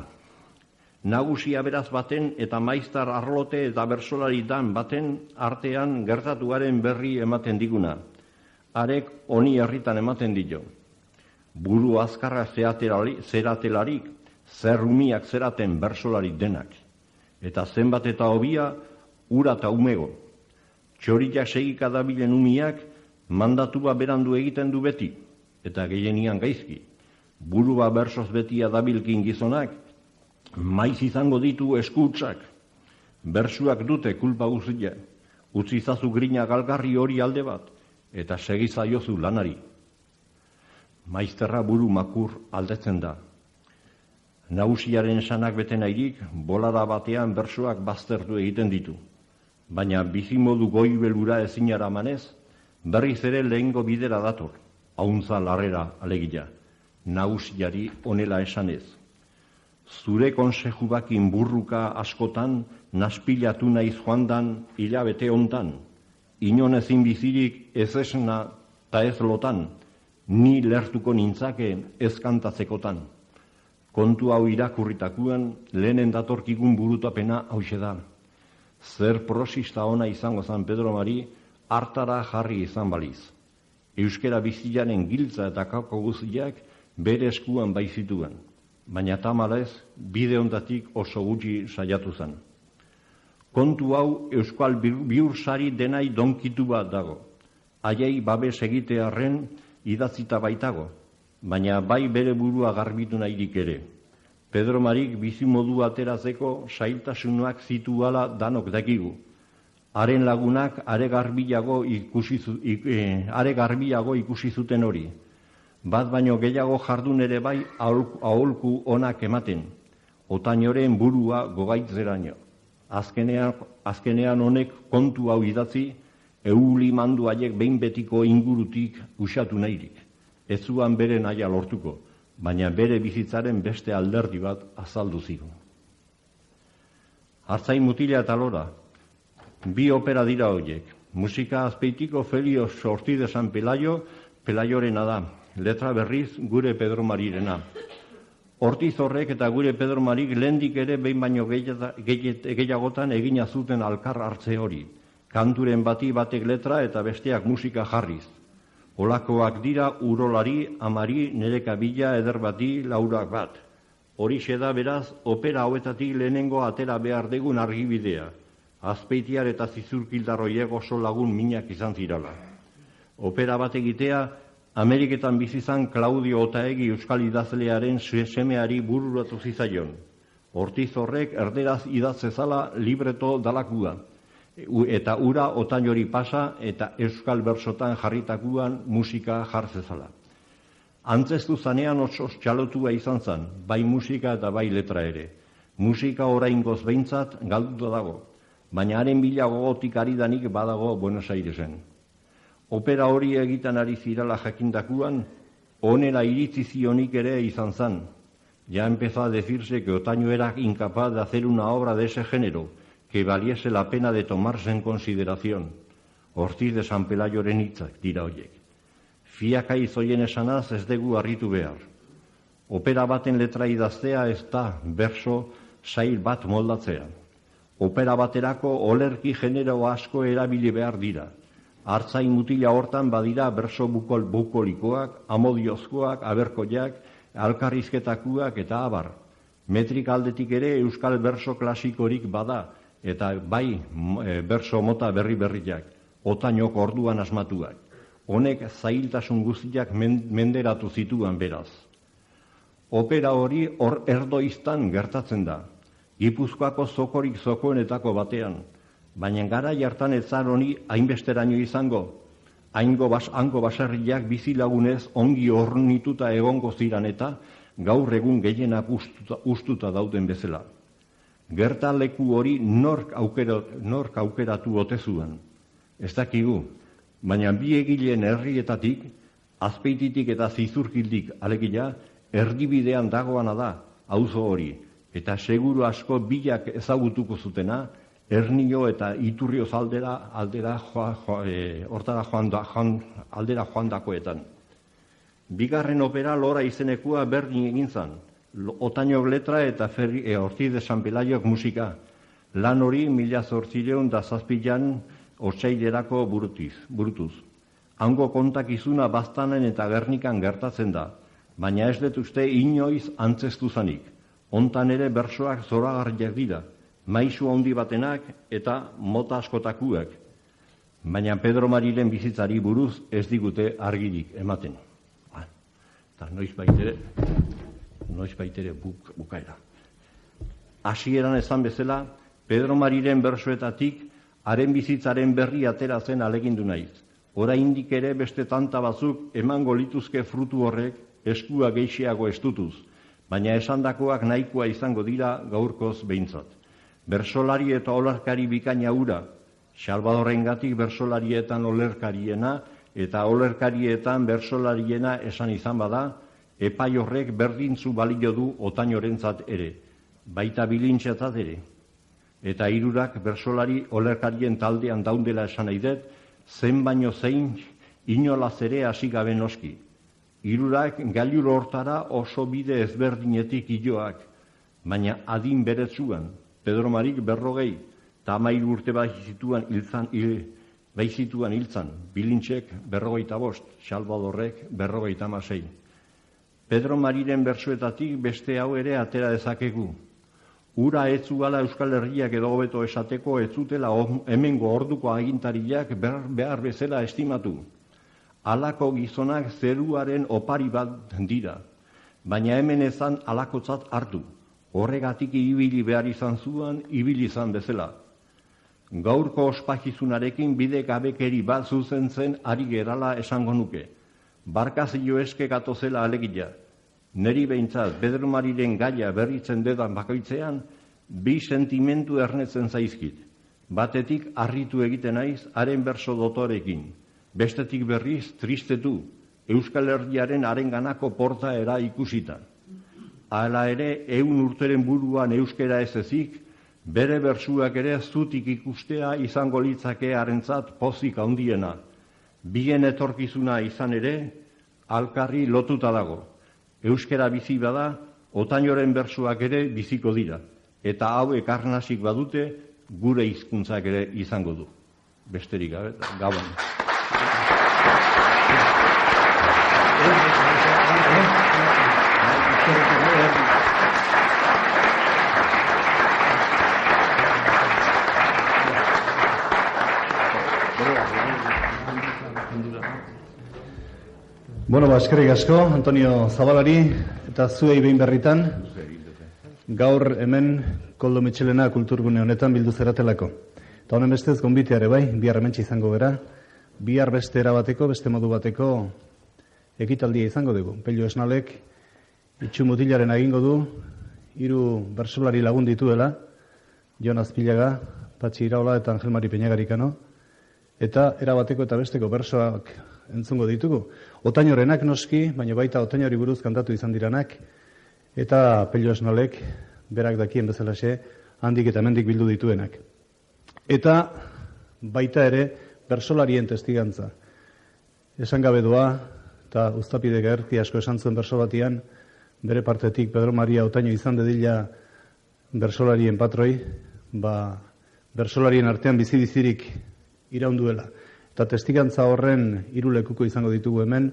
Nagusia beraz baten eta maiztar arlote eta bersolari dan baten artean gertatuaren berri ematen diguna. Arek honi herritan ematen dio. Buru azkarra zeratelarik, zerrumiak zeraten bersolari denak. Eta zenbat eta hobia, ura eta umego. Txoriak segika dabilen umiak, mandatua berandu egiten du beti, eta gehienian gaizki. Burua bersoz betia dabilkin gizonak, maiz izango ditu eskutsak. Bersuak dute kulpa guztia, utzi zazu grina galgarri hori alde bat, eta segizaiozu lanari. Maizterra buru makur aldetzen da. Nagusiaren esanak beten airik, bolada batean bersuak baztertu egiten ditu. Baina bizimodu goibelura ezinara manez, berriz ere lehengo bidera dator, hauntza larrera alegia, nagusiari onela esanez. Zure konseju bakin burruka askotan, naspilatu naiz joandan hilabete hontan, inon ezin bizirik ez esna ta ez lotan, ni lertuko nintzake ez kantatzekotan. Kontu hau irakurritakuan, lehenen datorkigun burutapena hauxe da. Zer prosista ona izango zan Pedro Mari, hartara jarri izan baliz. Euskera bizilaren giltza eta kako guztiak bere eskuan baizituen, baina tamalez bide ondatik oso gutxi saiatu zen. Kontu hau euskal biursari denai donkitu bat dago. Haiei babes egitearren idatzita baitago, baina bai bere burua garbitu nahirik ere. Pedro Marik bizimodu ateratzeko sailtasunak zituala danok dakigu. Haren lagunak are garbiago ikusi zuten hori. Bat baino gehiago jardun ere bai aholku onak ematen. Otainoren burua gogaitzeraino. Azkenean honek kontu hau idatzi, euli mandu haiek behin betiko ingurutik usatu nahirik. Ez zuan bere nahia lortuko, baina bere bizitzaren beste alderdi bat azaldu zigun. Artzain mutila eta lora, bi opera dira horiek. Musika Azpeitiko Felio Ortiz de San Pelayo, Pelayorena da, letra berriz gure Pedro Marirena. Ortiz horrek eta gure Pedro Marik lehendik ere behin baino gehiagotan egina zuten alkar hartze hori. Kanturen bati batek letra eta besteak musika jarriz. Olakoak dira urolari, amari, nereka bila, eder bati, laurak bat. Horixe da beraz, opera hauetatik lehenengo atera behar degun argibidea. Azpeitiar eta zizurkildarroiek oso lagun minak izan zirala. Opera bat egitea, Ameriketan bizizan Claudio Otaegi euskal idazlearen semeari bururatu zizaion. Ortiz horrek erderaz idatzezala libreto dalakua. Eta ura otainori pasa eta euskal bersotan jarritakuan musika jartzezala. Antzestu zanean oso txalotua izan zen, bai musika eta bai letra ere. Musika oraingoz behintzat galduta dago, baina haren bila gogotik aridanik badago Buenos Airesen. Opera hori egiten ari zirala jakindakuan, onera iritzi zionik ere izan zen. Ya empezó a decirse que Otaño era incapaz de hacer una obra de ese género, que valiese la pena de tomarse en consideración. Ortiz de San Pelayoren hitzak dira horiek. Fiaka izoien esanaz ez dugu harritu behar. Opera baten letra idaztea ez da berso sail bat moldatzea. Opera baterako olerki genero asko erabili behar dira. Artzain mutila hortan badira berso bukolikoak, amodiozkoak, aberkoiak, alkarrizketakuak eta abar. Metrik aldetik ere euskal berso klasikorik bada, eta bai berso mota berriak, Otainok orduan asmatuak. Honek zailtasun guztiak menderatu zituan beraz. Opera hori hor erdoiztan gertatzen da. Gipuzkoako zokorik zokoenetako batean. Baina gara jartan etzan honi hainbesteraino izango. Hango baserriak bizilagunez ongi hornituta egongo ziran eta gaur egun gehienak ustuta dauden bezala. Gertaleku hori nork aukeratu ote zuen. Ez dakigu, baina bi egileen herrietatik, Azpeititik eta Zizurkildik alegia, erdibidean dagoana da, auzo hori, eta seguru asko bilak ezagutuko zutena, Ernio eta Iturrioz aldera joandakoetan. Bigarren opera Lora izenekua berdin egin zan, Otainok letra eta Ortiz de San Pelayok musika. Lan hori 1807 otsailerako burutuz. Hango kontakizuna Baztanen eta Gernikan gertatzen da, baina ez dut uste inoiz antzestu zanik. Hontan ere bersoak zoragarriak dira, maisu handi batenak eta mota askotakuak. Baina Pedro Mariren bizitzari buruz ez digute argirik ematen. Eta noiz baitere bukaera. Hasieran esan bezala, Pedro Mariren bersoetatik haren bizitzaren berri atera zen alegindu naiz. Oraindik ere beste tanta batzuk emango lituzke frutu horrek eskua geixiago estutuz, baina esandakoak nahikoa izango dira gaurkoz behintzat. Bersolari eta olerkari bikaina ura, Salvadorrengatik bersolarietan olerkariena eta olerkarietan bersolariena esan izan bada, epai horrek berdintzu balio du Otainorentzat ere, baita bilintxetzat ere. Eta hirurak bersolari olerkarien taldean daundela esan nahi dut, zen baino zein inolaz ere hasi gabe noski. Hirurak gailur hortara oso bide ezberdinetik iloak, baina adin beretsuan, Pedro Marik 40, eta 13 urte baizituan hiltzan, bilintxek 45, Salvadorrek 56. Pedro Mariren bersoetatik beste hau ere atera dezakegu. Ura ez zuala Euskal Herriak edo hobeto esateko ez zutela hemengo orduko agintariak behar bezala estimatu. Halako gizonak zeruaren opari bat dira, baina hemen ezan halakotzat hartu. Horregatik ibili behar izan zuen, ibili izan bezala. Gaurko ospakizunarekin bide gabekeri bat zuzentzen ari gerala esango nuke. Barkazio eske gatozela alegia. Neri behintzat, Bedromariren gaia berritzen dedan bakoitzean, bi sentimentu ernetzen zaizkit. Batetik harritu egiten naiz haren berso dotorekin. Bestetik berriz tristetu, Euskal Herriaren harenganako portaera ikusita. Hala ere, 100 urteren buruan euskera ez ezik, bere bersuak ere zutik ikustea izango litzake harentzat pozik handiena. Bien etorkizuna izan ere, alkarri lotuta dago. Euskera bizi bada, Otañoren bersuak ere biziko dira. Eta hauek arnasik badute, gure hizkuntzak ere izango du. Besterik gabe, gabon.
Bueno, eskerrik asko, Antonio Zabalari, eta zuei behin berritan, gaur hemen Koldo Mitxelena kulturgune honetan bildu zeratelako. Eta honen bestez, gonbiteare bai, bihar hementsi izango gara, bihar beste erabateko, beste modu bateko ekitaldia izango dugu. Pello Esnalek itxu mutilaren egingo du, 3 bersolari lagun dituela, Jon Azpilaga, Patxi Iraola eta Angel Mari Peñagarikano, eta erabateko eta besteko bersoak entzungo ditugu. Otañorenak noski, baina baita Otañori buruz kantatu izan diranak, eta Pello Esnalek, berak dakien bezalaxe, handik eta hemendik bildu dituenak. Eta baita ere, bersolarien testigantza. Esan gabe doa, eta Uztapide Gerti asko esan zuen berso batian, bere partetik Pedro Maria Otaño izan dedila bersolarien patroi, bersolarien artean bizi-bizirik iraunduela. Eta testigantza horren 3 lekuko izango ditugu hemen,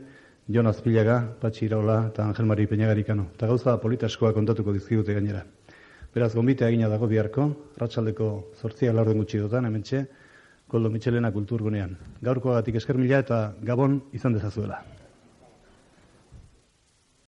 Jon Azpilaga, Patxi Iraola eta Angel Mari Peñagarikano. Eta gauza politaskoa kontatuko dizkigute gainera. Beraz, gonbitea egina dago biharko, arratsaldeko 8 laurden gutxi dotan, hementxe, Koldo Mitxelena kulturgunean. Gaurkoagatik esker mila eta gabon izan dezazuela.